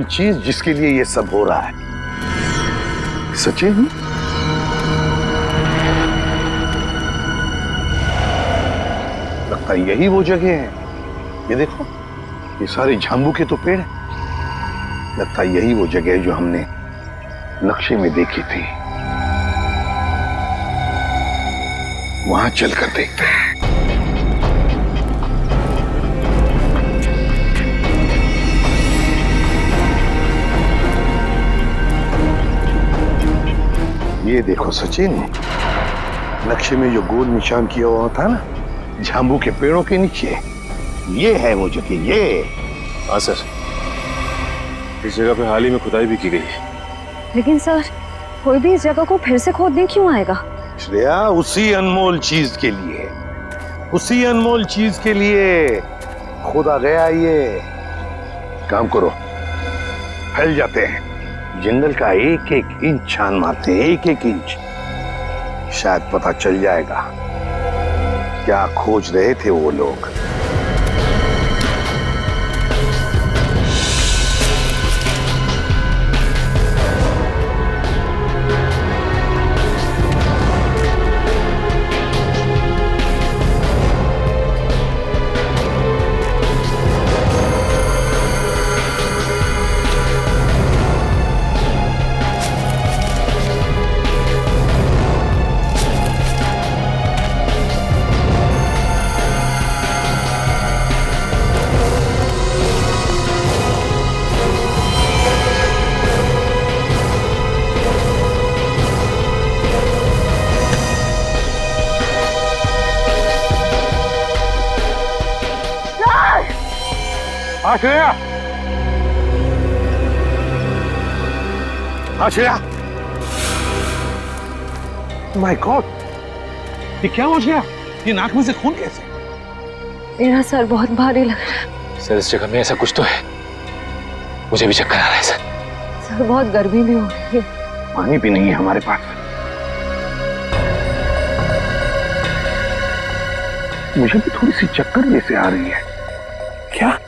चीज जिसके लिए ये सब हो रहा है। सचिन, लगता है यही वो जगह है। ये देखो, ये सारे झांबू के तो पेड़ हैं। लगता है यही वो जगह है जो हमने नक्शे में देखी थी। वहां चलकर देखते हैं। ये देखो सचिन, नक्शे में जो गोल निशान किया हुआ था ना, झांबू के पेड़ों के नीचे, ये है वो जगह। ये हाँ सर, इस जगह पे हाल ही में खुदाई भी की गई है। लेकिन सर, कोई भी इस जगह को फिर से खोदने क्यों आएगा? श्रेया, उसी अनमोल चीज के लिए, उसी अनमोल चीज के लिए खोदा गया। ये काम करो, फैल जाते हैं, जंगल का एक एक इंच छान मारते हैं, एक एक इंच। शायद पता चल जाएगा क्या खोज रहे थे वो लोग। हाँ श्रेया, हाँ श्रेया। माय गॉड, ये क्या हो गया? ये नाक में से खून कैसे? मेरा सर बहुत भारी लग रहा है। सर इस जगह में ऐसा कुछ तो है, मुझे भी चक्कर आ रहा है सर। सर बहुत गर्मी भी हो रही है। पानी भी नहीं है हमारे पास। मुझे भी थोड़ी सी चक्कर जैसे आ रही है। क्या?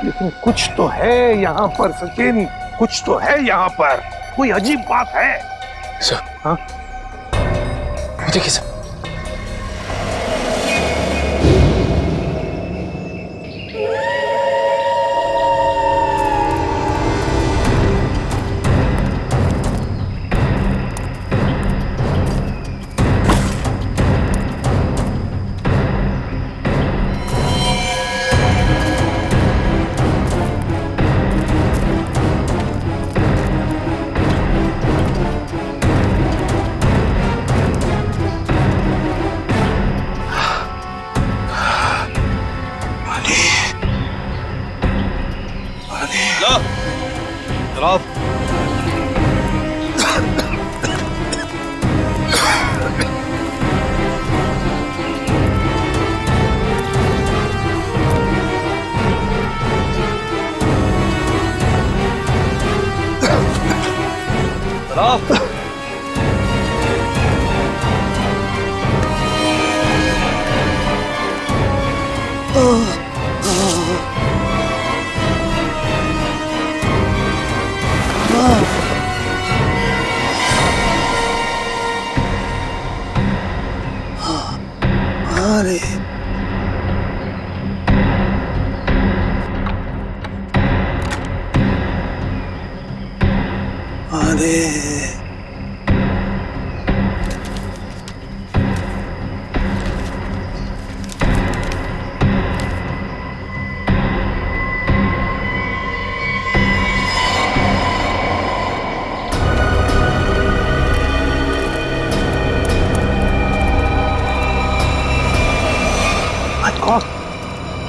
लेकिन कुछ तो है यहाँ पर सचिन, कुछ तो है यहाँ पर, कोई अजीब बात है। सर, हाँ? देखिए सर,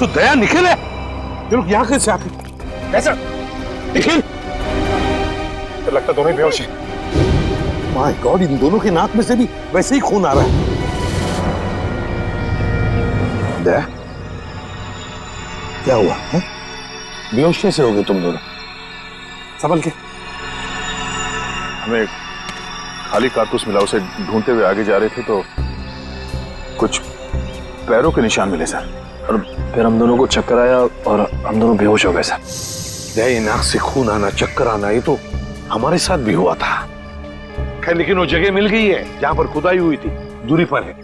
तो दया निखिल है। ये लोग यहाँ कैसे आते? कैसे? निखिल, तो लगता दोनों ही बेहोश हैं। माय गॉड, इन दोनों के नाक में से भी वैसे ही खून आ रहा है। दया, क्या हुआ है? बेहोश कैसे हो गए तुम दोनों? संभल के। हमें खाली कारतूस मिला, उसे ढूंढते हुए आगे जा रहे थे तो कुछ पैरों के निशान मिले सर, और फिर हम दोनों को चक्कर आया और हम दोनों बेहोश हो गए सर। दया, नाक से खून आना, चक्कर आना, ये तो हमारे साथ भी हुआ था। खैर, लेकिन वो जगह मिल गई है जहां पर खुदाई हुई थी, दूरी पर है।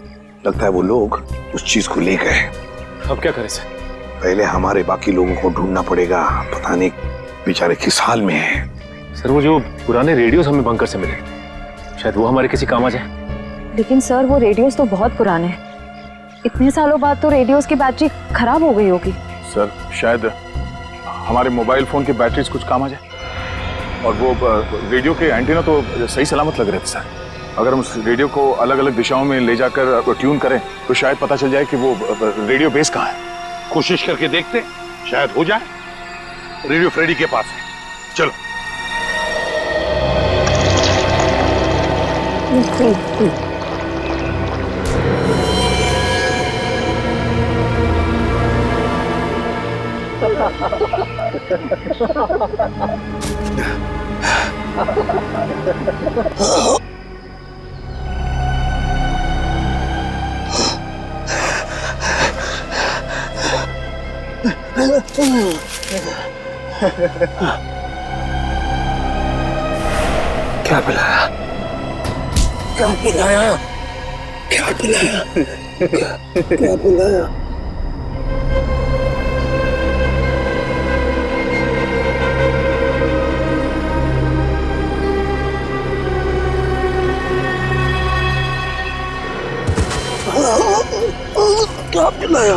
लगता है वो लोग उस चीज को ले गए। अब क्या करें सर? पहले हमारे बाकी लोगों को ढूंढना पड़ेगा, पता नहीं बेचारे किस हाल में है। सर वो जो पुराने रेडियोस हमें बंकर से मिले, शायद वो हमारे किसी काम आ जाए। लेकिन सर वो रेडियोस तो बहुत पुराने हैं, इतने सालों बाद तो रेडियोस की बैटरी खराब हो गई होगी। सर शायद हमारे मोबाइल फोन की बैटरीज कुछ काम आ जाए। और वो रेडियो के एंटीना तो सही सलामत लग रहे थे सर। अगर हम उस रेडियो को अलग अलग दिशाओं में ले जाकर ट्यून करें तो शायद पता चल जाए कि वो रेडियो बेस कहाँ है। कोशिश करके देखते, शायद हो जाए। रेडियो फ्रेडी के पास है, चलो। क्या पिलाया? क्या पिलाया? क्या पिलाया? क्या पिलाया? क्या पिलाया?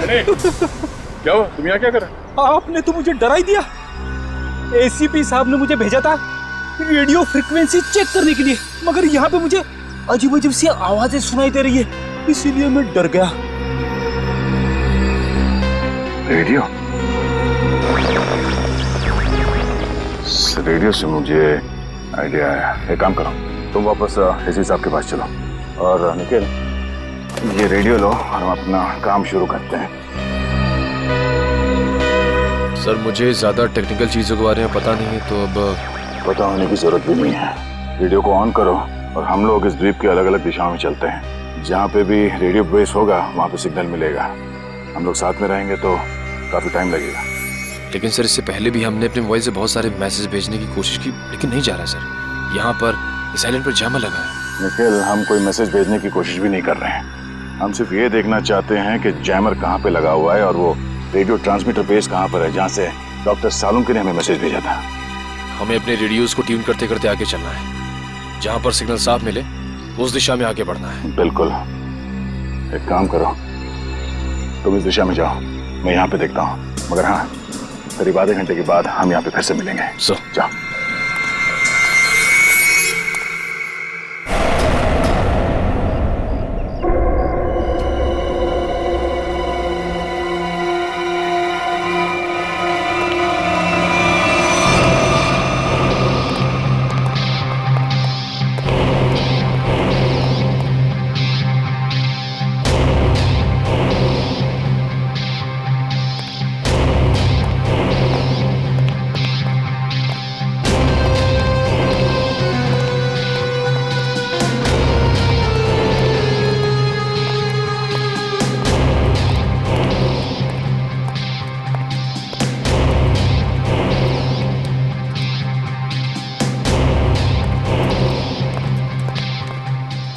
क्या हुआ? तुम यहाँ क्या कर रहे हो? आपने तो मुझे डरा ही दिया। एसीपी साहब ने मुझे भेजा था रेडियो फ्रीक्वेंसी चेक करने के लिए, मगर यहाँ पे मुझे अजीब अजीब सी आवाजें सुनाई दे रही है, इसीलिए मैं डर गया। रेडियो से मुझे आइडिया आया। एक काम करो, तुम वापस एसी साहब के पास चलो और निखिल ये रेडियो लो और हम अपना काम शुरू करते हैं। सर मुझे ज्यादा टेक्निकल चीजों के बारे में पता नहीं है, तो अब पता होने की जरूरत भी नहीं है। रेडियो को ऑन करो और हम लोग इस द्वीप के अलग अलग दिशाओं में चलते हैं। जहाँ पे भी रेडियो बेस होगा वहाँ पे सिग्नल मिलेगा। हम लोग साथ में रहेंगे तो काफी टाइम लगेगा। लेकिन सर इससे पहले भी हमने अपने मोबाइल से बहुत सारे मैसेज भेजने की कोशिश की, लेकिन नहीं जा रहा सर। यहाँ पर साइलेंट पर जैमर लगा है। निखिल, हम कोई मैसेज भेजने की कोशिश भी नहीं कर रहे हैं। हम सिर्फ ये देखना चाहते हैं कि जैमर कहाँ पे लगा हुआ है और वो रेडियो ट्रांसमीटर बेस कहाँ पर है जहाँ से डॉक्टर सालुंके ने हमें मैसेज भेजा था। हमें अपने रेडियोज को ट्यून करते करते आगे चलना है। जहाँ पर सिग्नल साफ मिले उस दिशा में आगे बढ़ना है। बिल्कुल। एक काम करो, तुम इस दिशा में जाओ, मैं यहाँ पे देखता हूँ। मगर हाँ, करीब आधे घंटे के बाद हम यहाँ पे फिर से मिलेंगे। जाओ।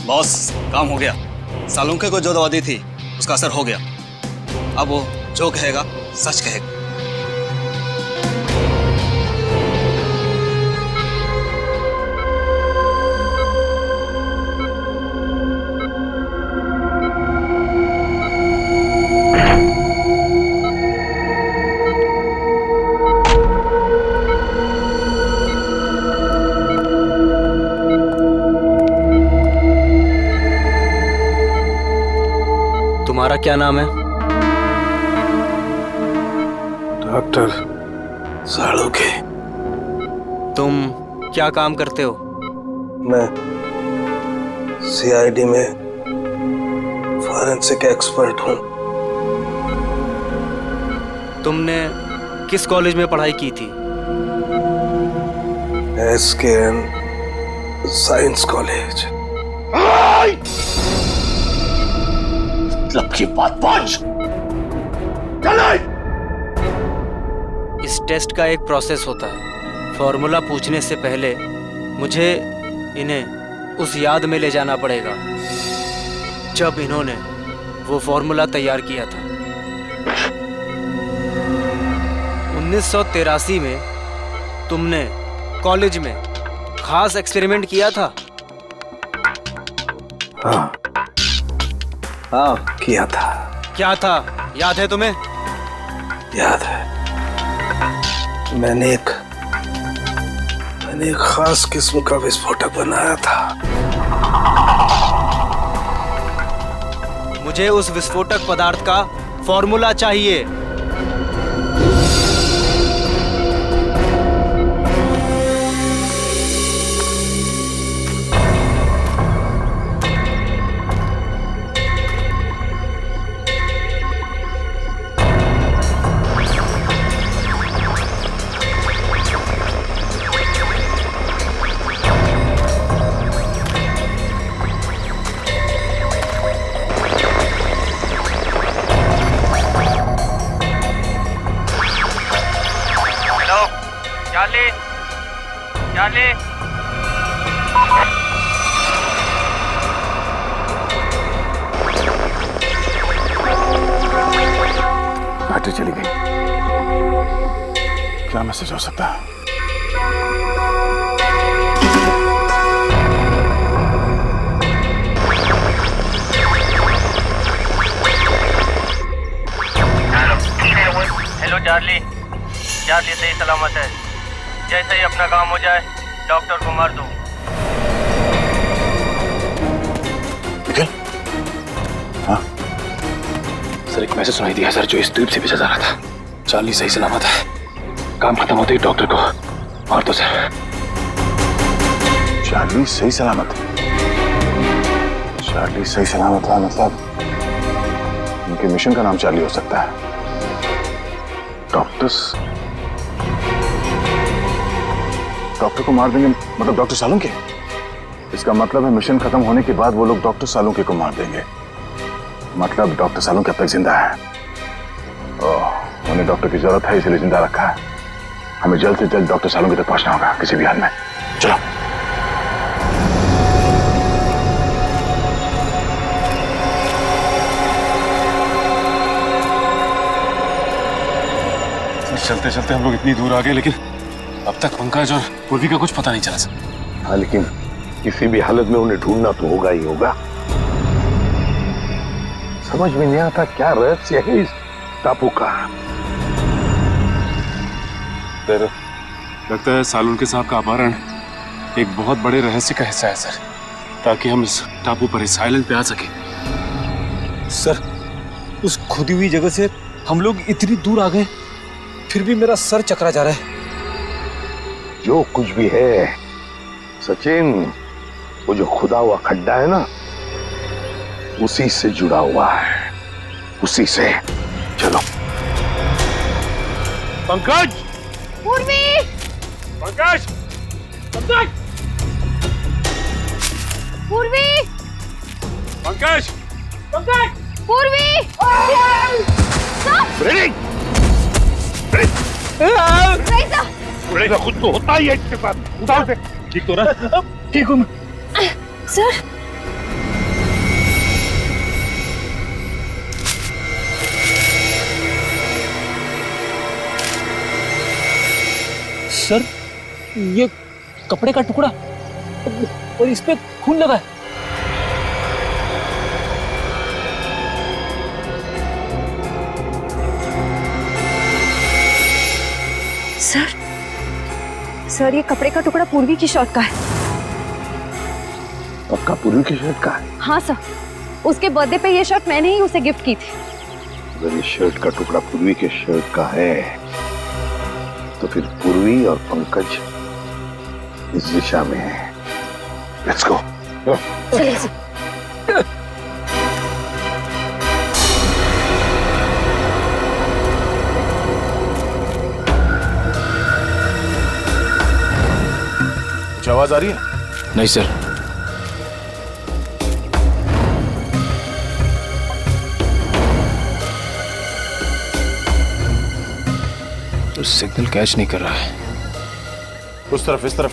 बॉस, काम हो गया। सालुंके को जो दवा दी थी उसका असर हो गया। अब वो जो कहेगा सच कहेगा। तुम्हारा क्या नाम है? डॉक्टर सालुंके। तुम क्या काम करते हो? मैं सीआईडी में फॉरेंसिक एक्सपर्ट हूँ। तुमने किस कॉलेज में पढ़ाई की थी? SKN science college. मतलब की बात पहुंच। इस टेस्ट का एक प्रोसेस होता है। फॉर्मूला पूछने से पहले मुझे इन्हें उस याद में ले जाना पड़ेगा जब इन्होंने वो फॉर्मूला तैयार किया था। 1983 में तुमने कॉलेज में खास एक्सपेरिमेंट किया था। हाँ किया था। क्या था, याद है तुम्हें? याद है। मैंने एक खास किस्म का विस्फोटक बनाया था। मुझे उस विस्फोटक पदार्थ का फॉर्मूला चाहिए। बैटरी चली गई। क्या मैसेज हो सकता है? चार्ली, चार्ली सही सलामत है। जैसे ही अपना काम हो जाए डॉक्टर को मार दो। निखिल, हाँ सर एक मैसेज सुनाई दिया सर, जो इस द्वीप से भेजा जा रहा था। चार्ली सही सलामत है, काम खत्म होते ही डॉक्टर को मार दो सर। चार्ली सही सलामत, चार्ली सही सलामत है मतलब उनके मिशन का नाम चार्ली हो सकता है। डॉक्टर को मार देंगे मतलब डॉक्टर सालुंके? इसका मतलब है मिशन खत्म होने के बाद वो लोग डॉक्टर सालुंके को मार देंगे। मतलब डॉक्टर सालुंके अब तक जिंदा है। उन्हें डॉक्टर की जरूरत है इसलिए जिंदा रखा है। हमें जल्द से जल्द डॉक्टर सालुंके तक पहुंचना होगा किसी भी हाल में। चलो। चलते चलते हम लोग इतनी दूर आ गए, लेकिन अब तक पंकज और पूर्वी का कुछ पता नहीं चला सर। हाँ, लेकिन किसी भी हालत में उन्हें ढूंढना तो होगा ही होगा। समझ में नहीं आता क्या रहस्य है इस टापू का। लगता है सालुंके साहब का अपहरण एक बहुत बड़े रहस्य का हिस्सा है सर, ताकि हम इस टापू पर, इस आइलैंड पे आ सके। सर, उस खुदी हुई जगह से हम लोग इतनी दूर आ गए, फिर भी मेरा सर चकरा जा रहा है। जो कुछ भी है सचिन, वो जो खुदा हुआ खड्डा है ना, उसी से जुड़ा हुआ है, उसी से। चलो। पंकज! पूर्वी! पंकज! पंकज! पूर्वी! पंकज! पंकज! पूर्वी! उड़ेगा खुद तो होता ही है इसके साथ। उठाओ से। ठीक तो रहा? ठीक हूँ सर। सर, ये कपड़े का टुकड़ा और इस पे खून लगा है। सर ये कपड़े का टुकड़ा पूर्वी की शर्ट का है। पक्का पूर्वी की शर्ट का है? हाँ सर, उसके बर्थडे पे ये शर्ट मैंने ही उसे गिफ्ट की थी। अगर ये शर्ट का टुकड़ा पूर्वी के शर्ट का है तो फिर पूर्वी और पंकज इस दिशा में है। Let's go. चलिए सर। कुछ आवाज आ रही है? नहीं सर। तो सिग्नल कैच नहीं कर रहा है। उस तरफ, इस तरफ।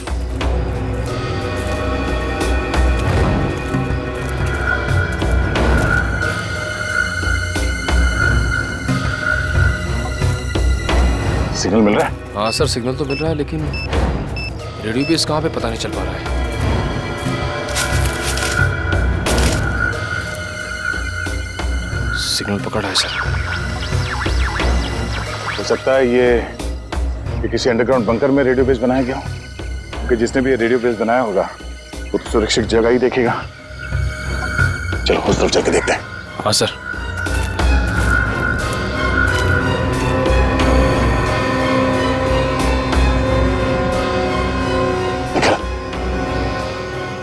सिग्नल मिल रहा है? हाँ सर, सिग्नल तो मिल रहा है, लेकिन रेडियो बेस कहाँ पे पता नहीं चल पा रहा है। सिग्नल पकड़ा है सर। हो सकता है ये किसी अंडरग्राउंड बंकर में रेडियो बेस बनाया गया हो, क्योंकि जिसने भी ये रेडियो बेस बनाया होगा वो तो सुरक्षित जगह ही देखेगा। चलो उस तरफ जाके देखते हैं। हाँ सर।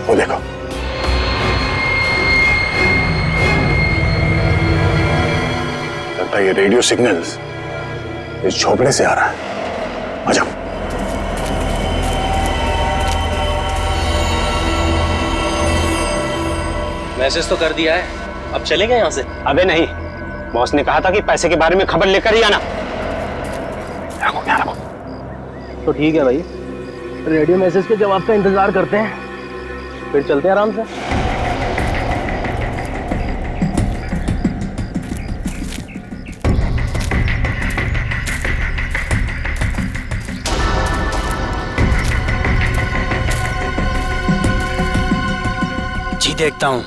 वो देखो, लगता है ये रेडियो सिग्नल्स इस झोपड़े से आ रहा है। आ जाओ। मैसेज तो कर दिया है, अब चलेंगे यहाँ से? अबे नहीं, बॉस ने कहा था कि पैसे के बारे में खबर लेकर ही आना। तो ठीक है भाई, रेडियो मैसेज के जवाब का इंतजार करते हैं, फिर चलते हैं आराम से। जी देखता हूँ।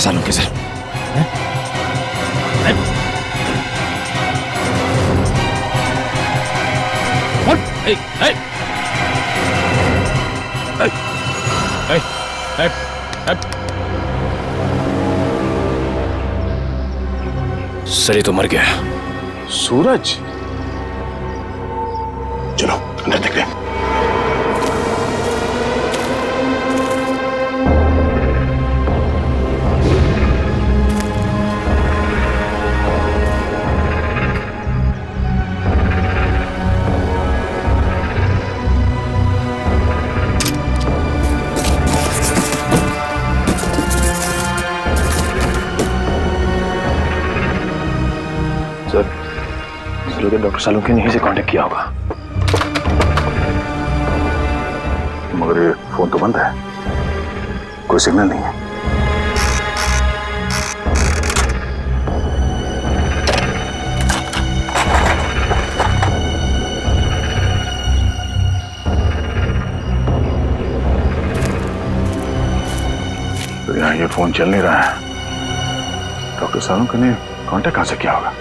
सालों के सर? सर ये तो मर गया। सूरज, चलो अंदर देखते हैं। डॉक्टर सालुंके ने यहीं से कांटेक्ट किया होगा। मगर ये फोन तो बंद है, कोई सिग्नल नहीं है। तो यहाँ ये फोन चल नहीं रहा है। डॉक्टर सालुंके ने कांटेक्ट कहाँ से किया होगा?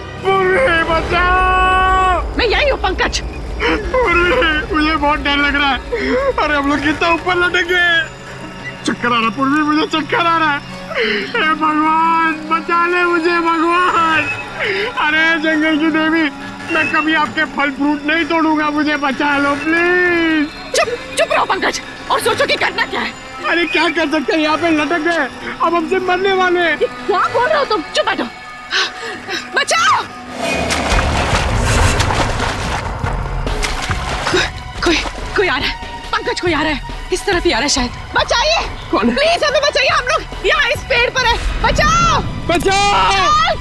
मैं यही हूँ पंकज। मुझे बहुत डर लग रहा है। अरे हम लोग कितना ऊपर लटके, चक्कर आ रहा पूर्वी, मुझे चक्कर आ रहा है। हे भगवान बचा ले मुझे भगवान। अरे जंगल की देवी, मैं कभी आपके फल फ्रूट नहीं तोड़ूंगा, मुझे बचा लो प्लीज। चुप चुप रहो पंकज और सोचो कि करना क्या है। अरे क्या कर सकते हैं, यहाँ पे लटक गए, अब हमसे मरने वाले। क्या बोल रहे हो तुम? चुप बैठो। बचाओ। कोई आ रहा है पंकज, कोई आ रहा है, इस तरफ ही आ रहा है शायद। बचाइए, कौन? प्लीज हमें बचाइए, हम लोग यहाँ इस पेड़ पर है। बचाओ बचाओ।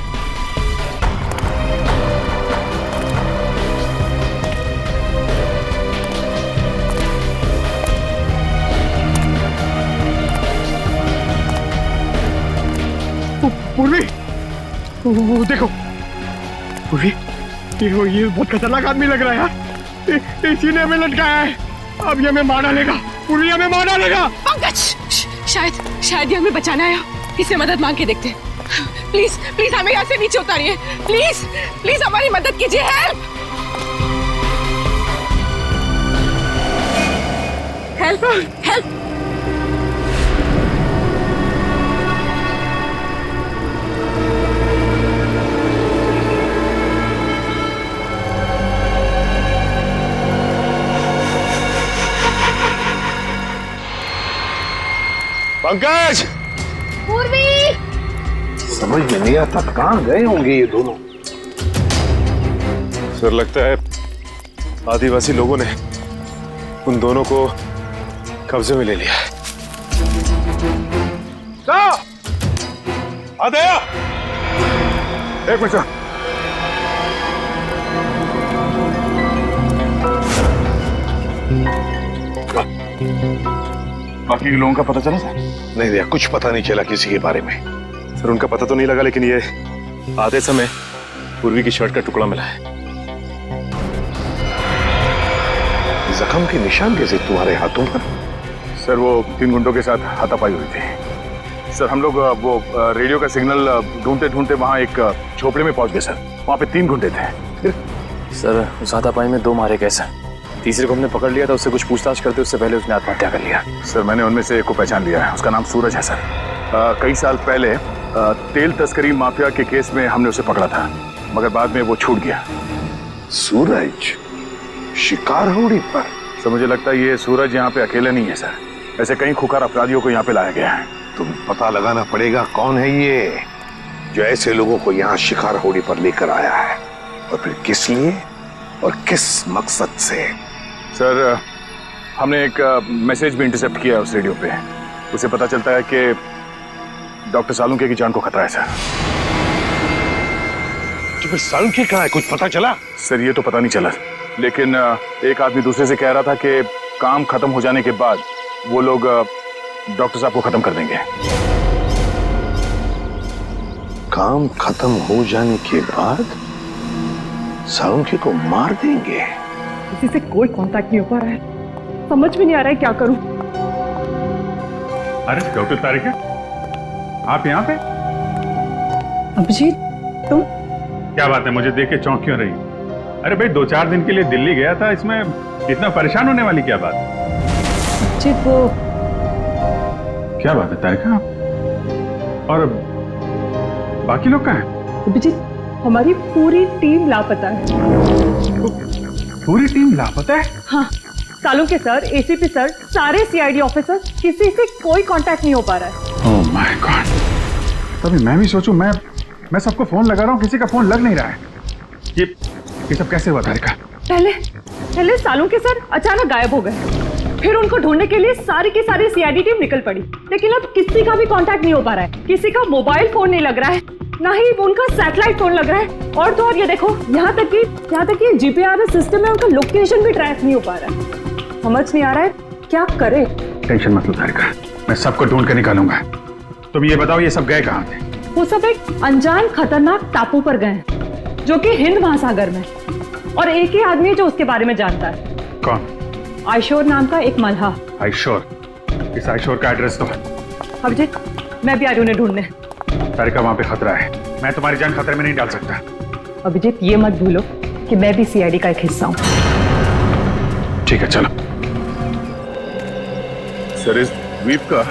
पूर्वी, वो देखो पूर्वी, ये बहुत खतरनाक आदमी लग रहा है यार। इसी ने हमें लटकाया है, अब ये हमें मार डालेगा। पूर्वी हमें मार डालेगा। पंकज शायद ये हमें बचाना है, इससे मदद मांग के देखते हैं। प्लीज प्लीज हमें यहाँ से नीचे उतारिए, प्लीज प्लीज हमारी मदद कीजिए। Help help help. पंकज, पूर्वी, समझ में नहीं आता कहाँ गए होंगे ये दोनों। सर लगता है आदिवासी लोगों ने उन दोनों को कब्जे में ले लिया है। आदया, एक मिनट। बाकी लोगों का पता चला सर? नहीं भैया, कुछ पता नहीं चला किसी के बारे में। सर उनका पता तो नहीं लगा, लेकिन ये आधे समय पूर्वी की शर्ट का टुकड़ा मिला है। जख्म के निशान कैसे तुम्हारे हाथों पर? सर वो 3 गुंडों के साथ हाथापाई हुई थी। सर हम लोग वो रेडियो का सिग्नल ढूंढते ढूंढते वहाँ एक झोपड़े में पहुंच गए सर। वहाँ पे 3 गुंडे थे। सर उस हाथापाई में 2 मारे गए सर। तीसरे को हमने पकड़ लिया था, उससे कुछ पूछताछ करते उससे पहले उसने आत्महत्या कर लिया। सर मैंने उनमें से एक को पहचान लिया है, उसका नाम सूरज है सर। कई साल पहले तेल तस्करी माफिया के केस में हमने उसे पकड़ा था, मगर बाद में वो छूट गया। सूरज शिकार होड़ी पर? सर मुझे लगता है ये सूरज यहाँ पे अकेला नहीं है सर, ऐसे कई खुखार अपराधियों को यहाँ पे लाया गया है। तुम पता लगाना पड़ेगा कौन है ये जो ऐसे लोगों को यहाँ शिकार होड़ी पर लेकर आया है, और फिर किस लिए और किस मकसद से। सर हमने एक मैसेज भी इंटरसेप्ट किया उस रेडियो पे, उसे पता चलता है कि डॉक्टर सालुंके की जान को खतरा है सर। तो फिर सालुंके कहाँ है, कुछ पता चला? सर ये तो पता नहीं चला, लेकिन एक आदमी दूसरे से कह रहा था कि काम खत्म हो जाने के बाद वो लोग डॉक्टर साहब को खत्म कर देंगे। काम खत्म हो जाने के बाद सालुंके को मार देंगे? किसी से कोई कांटेक्ट नहीं हो पा रहा है, समझ में नहीं आ रहा है क्या करूं। अरे डॉक्टर तारिका, आप यहाँ पे? अभिजीत, तुम? क्या बात है, मुझे देख के चौंक क्यों रही? अरे भाई 2-4 दिन के लिए दिल्ली गया था, इसमें इतना परेशान होने वाली क्या बात? अभिजीत, वो क्या बात है तारिका? और बाकी लोग कहाँ हैं? अभिजीत, हमारी पूरी टीम लापता है। पूरी टीम लापता है? हाँ, सालुंके सर, एसीपी सर, सारे सीआईडी ऑफिसर, किसी से कोई कांटेक्ट नहीं हो पा रहा है। ओह माय गॉड, तभी मैं भी सोचूं, मैं सबको फोन लगा रहा हूँ, किसी का फोन लग नहीं रहा है। ये सब कैसे हुआ तारिका? पहले सालुंके सर अचानक गायब हो गए, फिर उनको ढूंढने के लिए सारी की सारी सीआईडी टीम निकल पड़ी, लेकिन अब किसी का भी कांटेक्ट नहीं हो पा रहा है। किसी का मोबाइल फोन नहीं लग रहा है, ना ही उनका सैटेलाइट फोन लग रहा है, और तो और ये देखो, यहाँ तक कि जीपीआरएस सिस्टम में उनका लोकेशन भी ट्रैक नहीं हो पा रहा है। समझ नहीं आ रहा है क्या करे। टेंशन मत लो तारिका, मैं सबको ढूंढ कर निकालूंगा। तुम ये बताओ, ये सब गए कहाँ थे? वो सब एक अनजान खतरनाक टापू पर गए, जो कि हिंद महासागर में, और एक ही आदमी है जो उसके बारे में जानता है। कौन? आयशोर नाम का एक मल्हा। आयशोर? इस आयशोर का एड्रेस तो? अभिजीत, मैं भी आ रही हूँ उन्हें ढूंढने। तारिका, वहां पे खतरा है, मैं तुम्हारी जान खतरे में नहीं डाल सकता। अभिजीत, ये मत भूलो कि मैं भी सीआईडी का एक हिस्सा हूँ। ठीक है, चलो। सर, इस द्वीप का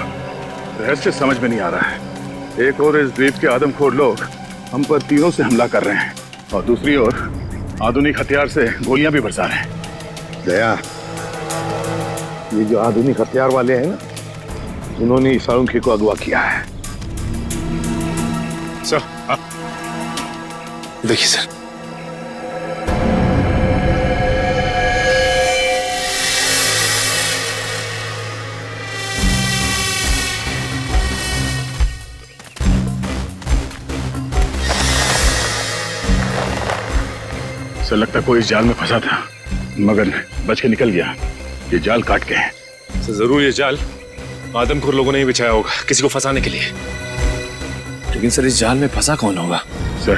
रहस्य समझ में नहीं आ रहा है। एक और इस द्वीप के आदमखोर लोग हम पर तीरों से हमला कर रहे हैं, और दूसरी ओर आधुनिक हथियार से गोलियां भी बरसा रहे हैं। दया, ये जो आधुनिक हथियार वाले हैं ना, उन्होंने सालुंके को अगवा किया है। सर, देखिए सर, सर लगता कोई इस जाल में फंसा था, मगर बच के निकल गया। ये जाल काट के है। सर, जरूर ये जाल आदमखोर लोगों ने ही बिछाया होगा किसी को फंसाने के लिए। लेकिन सर, इस जाल में फंसा कौन होगा? सर,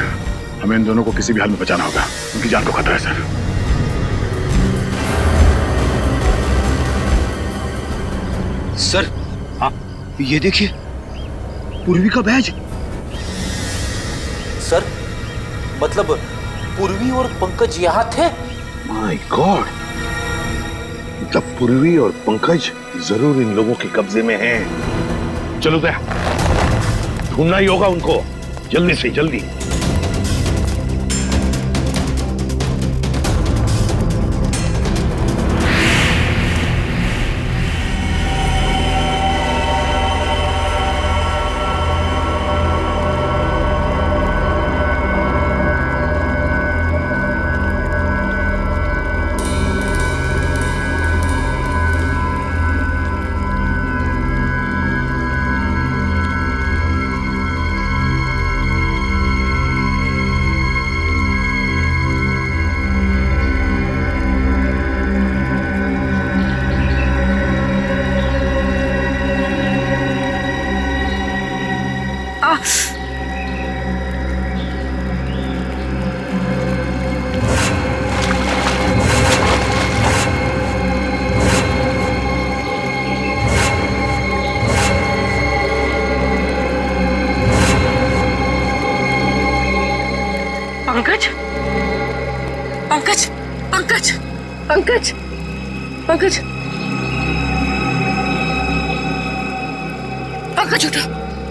हमें इन दोनों को किसी भी हाल में बचाना होगा, उनकी जान को खतरा है सर। सर, हाँ, ये देखिए, पूर्वी का बैज। सर, मतलब पूर्वी और पंकज यहाँ थे? माय गॉड, मतलब पूर्वी और पंकज जरूर इन लोगों के कब्जे में हैं। चलो दया, ढूंढना ही होगा उनको, जल्दी से जल्दी। पंकज, पंकज, पंकज, पंकज, पंकज, पंकज, उठो,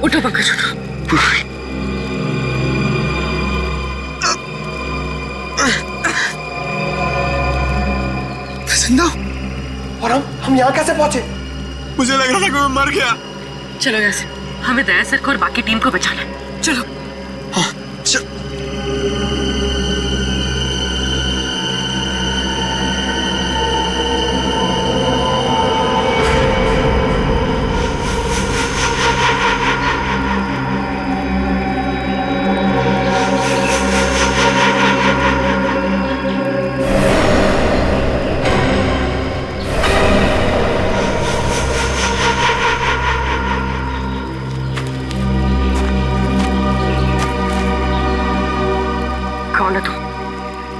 उठो पंकज, उठो। जिंदा? और हम यहाँ कैसे पहुंचे? मुझे लग रहा था कि मैं मर गया। चलो यहाँ से, हमें दया सर को और बाकी टीम को बचाना है। चलो। हाँ,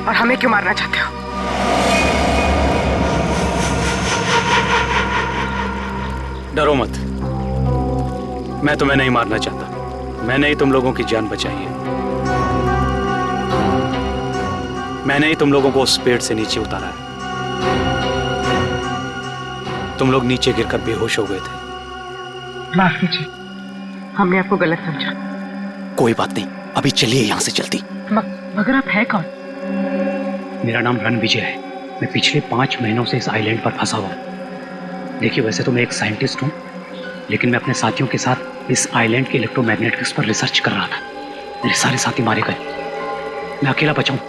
और हमें क्यों मारना चाहते हो? डरो मत, मैं तुम्हें नहीं मारना चाहता। मैंने ही तुम लोगों की जान बचाई है। मैंने ही तुम लोगों को उस पेड़ से नीचे उतारा है। तुम लोग नीचे गिरकर बेहोश हो गए थे। माफ कीजिए, हमने आपको गलत समझा। कोई बात नहीं, अभी चलिए यहाँ से जल्दी। मगर आप है कौन? मेरा नाम रणविजय है। मैं पिछले 5 महीनों से इस आइलैंड पर फंसा हुआ हूँ। देखिए, वैसे तो मैं एक साइंटिस्ट हूँ, लेकिन मैं अपने साथियों के साथ इस आइलैंड के इलेक्ट्रोमैग्नेटिक्स पर रिसर्च कर रहा था। मेरे सारे साथी मारे गए, मैं अकेला बचा हूँ।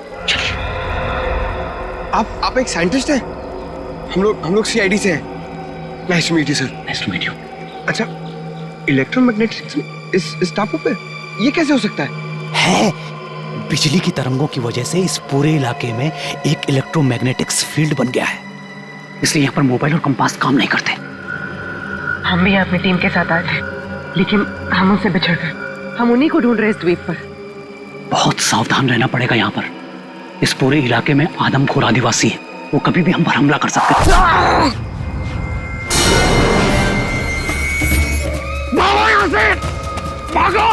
आप एक साइंटिस्ट हैं? हम लोग सीआईडी से हैं। Nice to meet you sir. Nice to meet you. अच्छा, इलेक्ट्रोमैग्नेटिक्स इस टापू पे ये कैसे हो सकता है? बिजली की तरंगों की वजह से इस पूरे इलाके में एक इलेक्ट्रोमैग्नेटिक्स फील्ड बन गया है, इसलिए यहाँ पर मोबाइल और कंपास काम नहीं करते। हम भी अपनी टीम के साथ आए थे, लेकिन हम उनसे बिछड़ गए। हम उन्हीं को ढूंढ रहे इस द्वीप पर। बहुत सावधान रहना पड़ेगा यहाँ पर। इस पूरे इलाके में आदमखोर आदिवासी है, वो कभी भी हम पर हमला कर सकते हैं। भागो यहाँ से! भागो!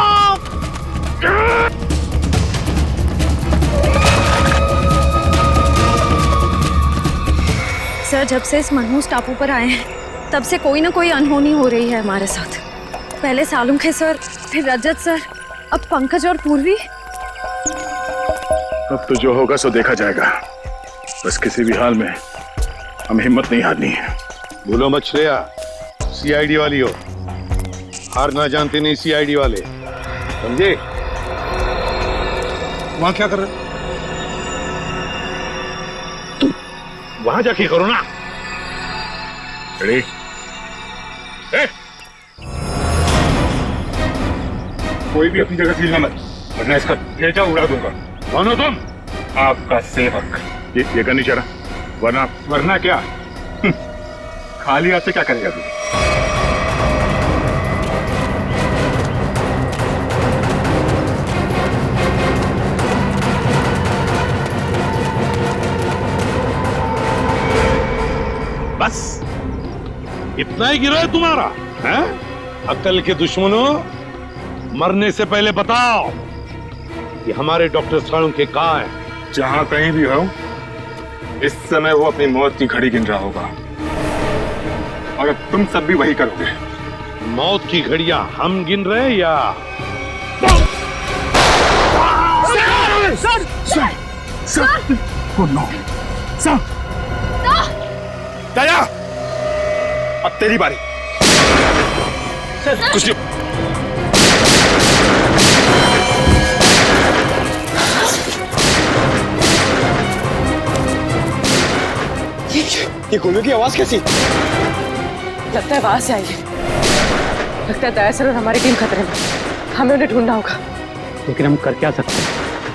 सर, जब से इस मनहूस टापू पर आए हैं, तब से कोई ना कोई अनहोनी हो रही है हमारे साथ। पहले सालुंखे सर, फिर रजत सर, अब पंकज और पूर्वी। अब तो जो होगा सो देखा जाएगा। बस किसी भी हाल में हमें हिम्मत नहीं हारनी है। भूलो मत श्रेया, सीआईडी वाली हो। हार ना जानते नहीं सीआईडी वाले, समझे? वहां क्या कर रहे? तुम वहां जाके करो ना। रेडी? कोई भी अपनी जगह से हिलना मत, वरना इसका भेजा उड़ा दूंगा। कौन हो तुम? आपका सेवक। ये करनी चाह रहा, वरना क्या? खाली हाथ से क्या करेगा तू? बस इतना ही गिरा है तुम्हारा, हैं? अक्ल के दुश्मनों, मरने से पहले बताओ कि हमारे डॉक्टर सालुंखे कहाँ हैं? जहां कहीं भी हो, इस समय वो अपनी मौत की घड़ी गिन रहा होगा, और अब तुम सब भी वही करोगे। मौत की घड़ियां हम गिन रहे हैं या? सर! Oh no! सर! दया! अब तेरी बारी। कुछ नहीं। ये गोलियों की आवाज कैसी? लगता है वहां से आई है। लगता है दया सर और हमारी टीम खतरे में। हमें उन्हें ढूंढना होगा। लेकिन हम कर क्या सकते हैं?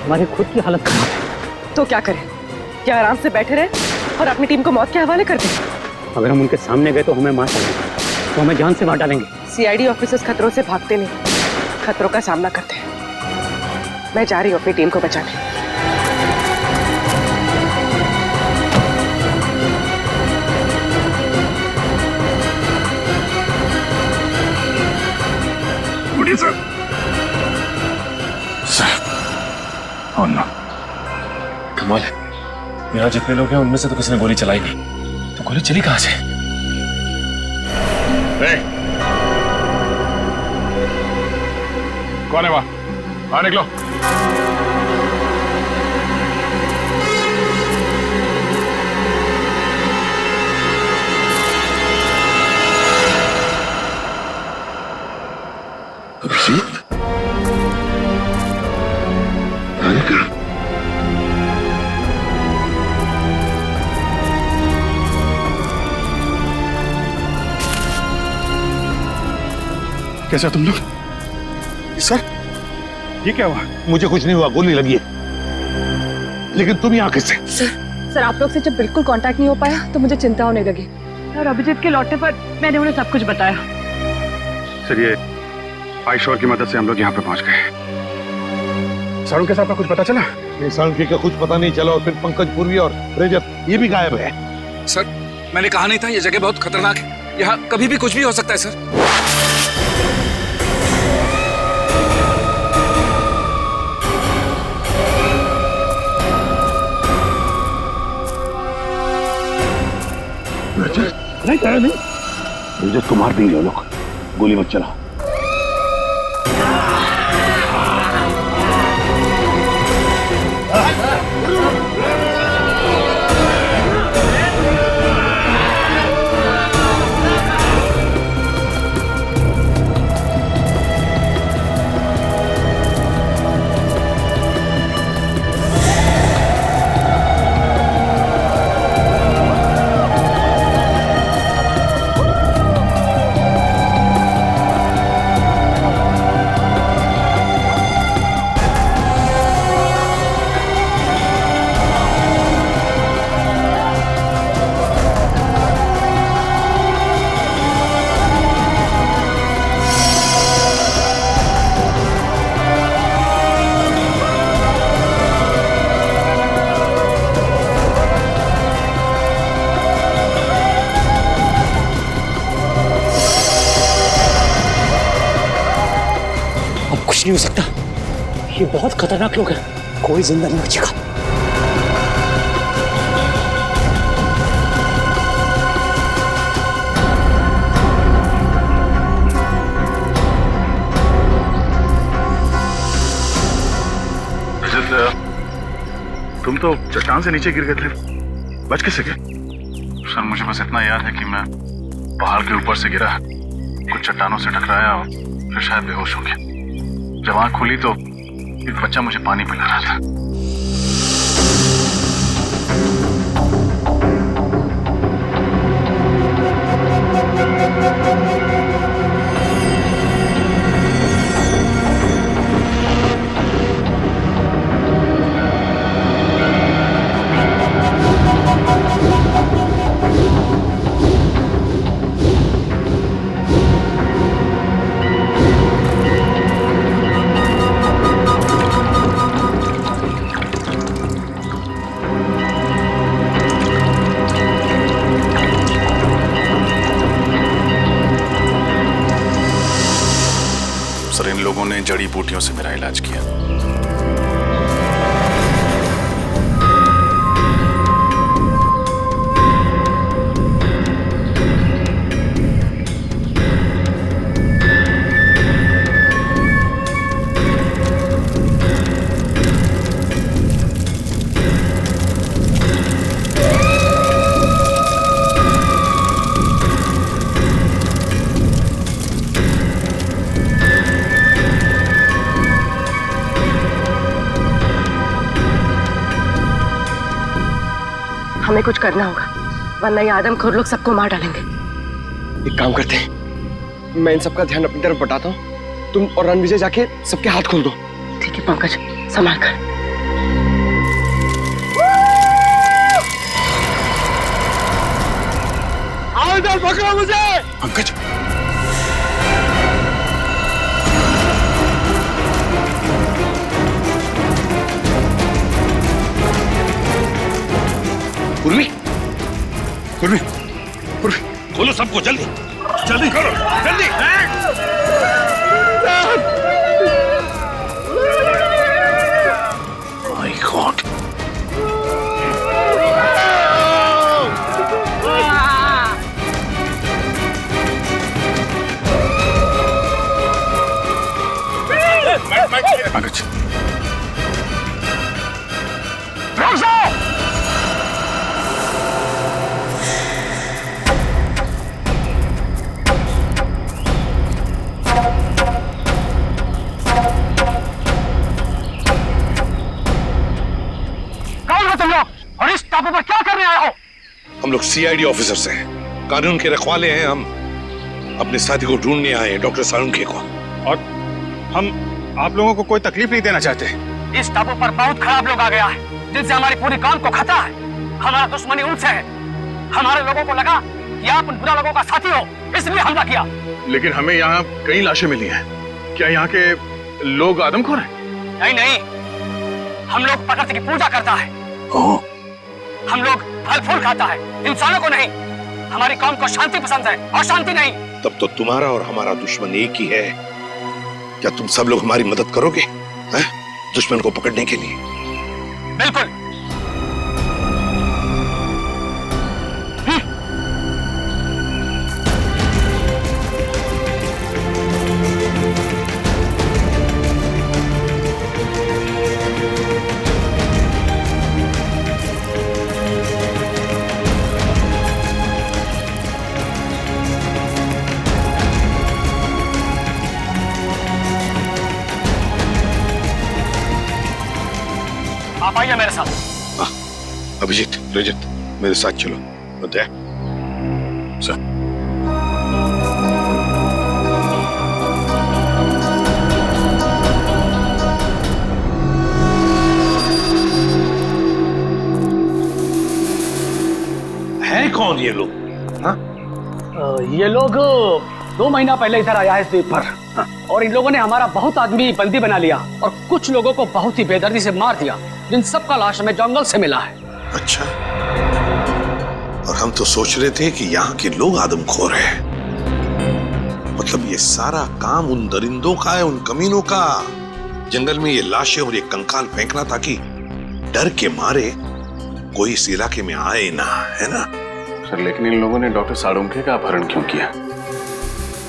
हमारी खुद की हालत खराब है। तो क्या करें? क्या आराम से बैठे रहे और अपनी टीम को मौत के हवाले कर दें? अगर हम उनके सामने गए तो हमें मार डालेंगे, तो हमें जान से मार डालेंगे। सीआईडी ऑफिसर्स खतरों से भागते नहीं, खतरों का सामना करते हैं। मैं जा रही हूँ अपनी टीम को बचाने। Sir, Oh no. कमाल है, यहाँ जितने लोग हैं उनमें से तो किसी ने गोली चलाई नहीं, तो गोली चली कहाँ से? कौन है वहां? हाँ, निकलो। अभिजीत? कैसा तुम लोग? सर, ये क्या हुआ? मुझे कुछ नहीं हुआ, गोली लगी है। लेकिन तुम यहाँ किससे? सर, आप लोग से जब बिल्कुल कांटेक्ट नहीं हो पाया तो मुझे चिंता होने लगी, और अभिजीत के लौटने पर मैंने उन्हें सब कुछ बताया। सर, ये आयशोर की मदद से हम लोग यहाँ पे पहुंच गए। सालुंखे साहब का कुछ पता चला? नहीं, सालुंखे का कुछ पता नहीं चला, और फिर पंकज, पूर्वी और रजत ये भी गायब है। सर, मैंने कहा नहीं था ये जगह बहुत खतरनाक है, यहाँ कभी भी कुछ भी हो सकता है सर। नहीं कह नहीं, रजत को मार देंगे वो लोग, गोली मत चला। नहीं हो सकता, ये बहुत खतरनाक लोग हैं, कोई जिंदा नहीं बचेगा। तुम तो चट्टान से नीचे गिर गए थे, बच कैसे गए? सर मुझे बस इतना याद है कि मैं पहाड़ के ऊपर से गिरा, कुछ चट्टानों से टकराया और फिर शायद बेहोश हो गया। जब आंख खुली तो एक बच्चा मुझे पानी पिला रहा था। सर इन लोगों ने जड़ी बूटियों से मेरा इलाज किया। हमें कुछ करना होगा, वरना ये आदमखोर लोग सबको मार डालेंगे। एक काम करते हैं, मैं इन सबका ध्यान अपनी तरफ बटाता हूँ, तुम और रणविजय जाके सबके हाथ खोल दो। ठीक है पंकज, संभाल कर। आओ इधर, पकड़ो मुझे। पंकज पूर्वी, पूर्वी, पूर्वी, खोलो सबको जल्दी, जल्दी करो, जल्दी। माय गॉड, पंकज और इस टापू पर क्या करने आए हो? हम लोग सीआईडी ऑफिसर्स हैं, कानून के रखवाले हैं। हम अपने साथी को ढूंढने आए हैं, डॉक्टर सालुंखे को। और हम आप लोगों को कोई तकलीफ नहीं देना चाहते। इस टापू पर बहुत खराब लोग आ गया है, जिनसे हमारी पूरी काम को खतरा है। हमारा दुश्मनी उनसे है। हमारे लोगों को लगा कि आप उन बुरा लोगों का साथी हो, इसलिए हमला किया। लेकिन हमें यहाँ कई लाशें मिली हैं। क्या यहाँ के लोग आदमखोर हैं? नहीं नहीं, हम लोग प्रकृति की पूजा करता है। हम लोग फल फूल खाता है, इंसानों को नहीं। हमारी कौम को शांति पसंद है और शांति नहीं। तब तो तुम्हारा और हमारा दुश्मन एक ही है। क्या तुम सब लोग हमारी मदद करोगे दुश्मन को पकड़ने के लिए? बिल्कुल। मेरे साथ। अभिजीत, रजत, मेरे साथ चलो। अजय, सर। है कौन ये लोग? ये लोग 2 महीना पहले इधर आया है इस द्वीप पर, और इन लोगों ने हमारा बहुत आदमी बंदी बना लिया और कुछ लोगों को बहुत ही बेदर्दी से मार दिया, जिन सबका लाश हमें जंगल से मिला है। अच्छा, और हम तो सोच रहे थे कि यहाँ के लोग आदमखोर हैं। मतलब ये सारा काम उन दरिंदों का है, उन कमीनों का। जंगल में ये लाशें और ये कंकाल फेंकना ताकि डर के मारे कोई इस इलाके में आए ना, है ना? सर, लेकिन इन लोगों ने डॉक्टर साळुंखे का अपहरण क्यों किया?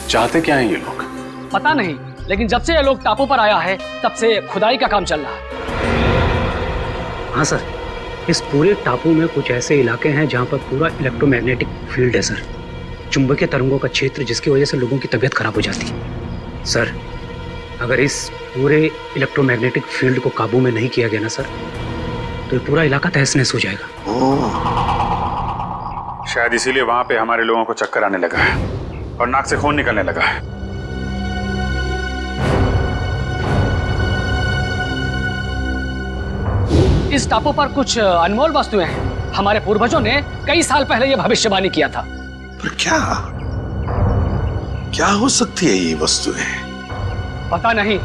चाहते क्या हैं ये लोग? पता नहीं, लेकिन जब से ये लोग टापू पर आया है तब से खुदाई का काम चल रहा है। हाँ सर, इस पूरे टापू में कुछ ऐसे इलाके हैं जहाँ पर पूरा इलेक्ट्रोमैग्नेटिक फील्ड है सर, चुंबकीय तरंगों का क्षेत्र, जिसकी वजह से लोगों की तबीयत खराब हो जाती है। सर, अगर इस पूरे इलेक्ट्रोमैग्नेटिक फील्ड को काबू में नहीं किया गया ना सर, तो ये पूरा इलाका तहस नहस हो जाएगा। शायद इसीलिए वहां पे हमारे लोगों को चक्कर आने लगा है और नाक से खून निकलने लगा है। इस टापू पर कुछ अनमोल वस्तुएं हैं। हमारे पूर्वजों ने कई साल पहले यह भविष्यवाणी किया था। पर क्या हो सकती है ये वस्तुएं? पता नहीं,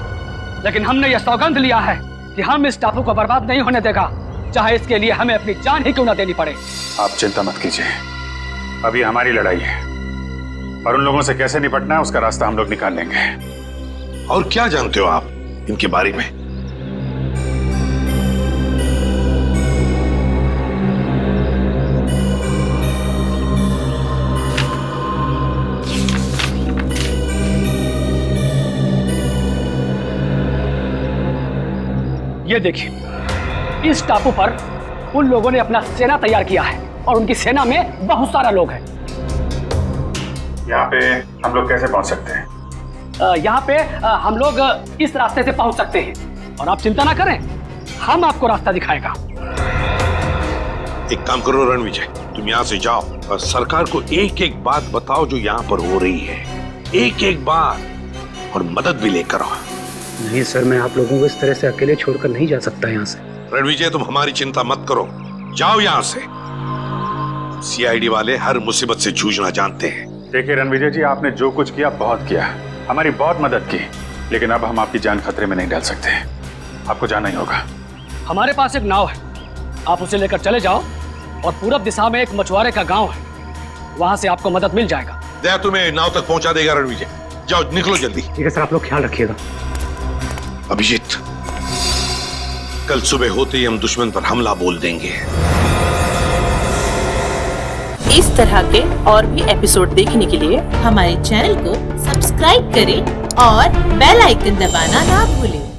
लेकिन हमने यह सौगंध लिया है कि हम इस टापू को बर्बाद नहीं होने देगा, चाहे इसके लिए हमें अपनी जान ही क्यों ना देनी पड़े। आप चिंता मत कीजिए, अभी हमारी लड़ाई है और उन लोगों से कैसे निपटना है उसका रास्ता हम लोग निकाल लेंगे। और क्या जानते हो आप इनके बारे में? ये देखिए, इस टापू पर उन लोगों ने अपना सेना तैयार किया है और उनकी सेना में बहुत सारा लोग हैं। यहाँ पे हम लोग कैसे पहुंच सकते हैं? यहाँ पे हम लोग इस रास्ते से पहुंच सकते हैं और आप चिंता ना करें, हम आपको रास्ता दिखाएगा। एक काम करो रणविजय, तुम यहाँ से जाओ और सरकार को एक एक बात बताओ जो यहाँ पर हो रही है, एक एक बात, और मदद भी लेकर आओ। नहीं सर, मैं आप लोगों को इस तरह से अकेले छोड़कर नहीं जा सकता यहाँ से। रणविजय, तुम हमारी चिंता मत करो, जाओ यहाँ से। सीआईडी वाले हर मुसीबत से जूझना जानते हैं। देखिए रणविजय जी, आपने जो कुछ किया बहुत किया, हमारी बहुत मदद की, लेकिन अब हम आपकी जान खतरे में नहीं डाल सकते। आपको जाना ही होगा। हमारे पास एक नाव है, आप उसे लेकर चले जाओ और पूरब दिशा में एक मछुआरे का गांव है, वहां से आपको मदद मिल जाएगा। दया तुम्हें नाव तक पहुंचा देगा रणविजय, जाओ निकलो जल्दी। ठीक है सर, आप लोग ख्याल रखिएगा। अभिजीत, कल सुबह होते ही हम दुश्मन पर हमला बोल देंगे। इस तरह के और भी एपिसोड देखने के लिए हमारे चैनल को सब्सक्राइब करें और बेल आइकन दबाना ना भूलें।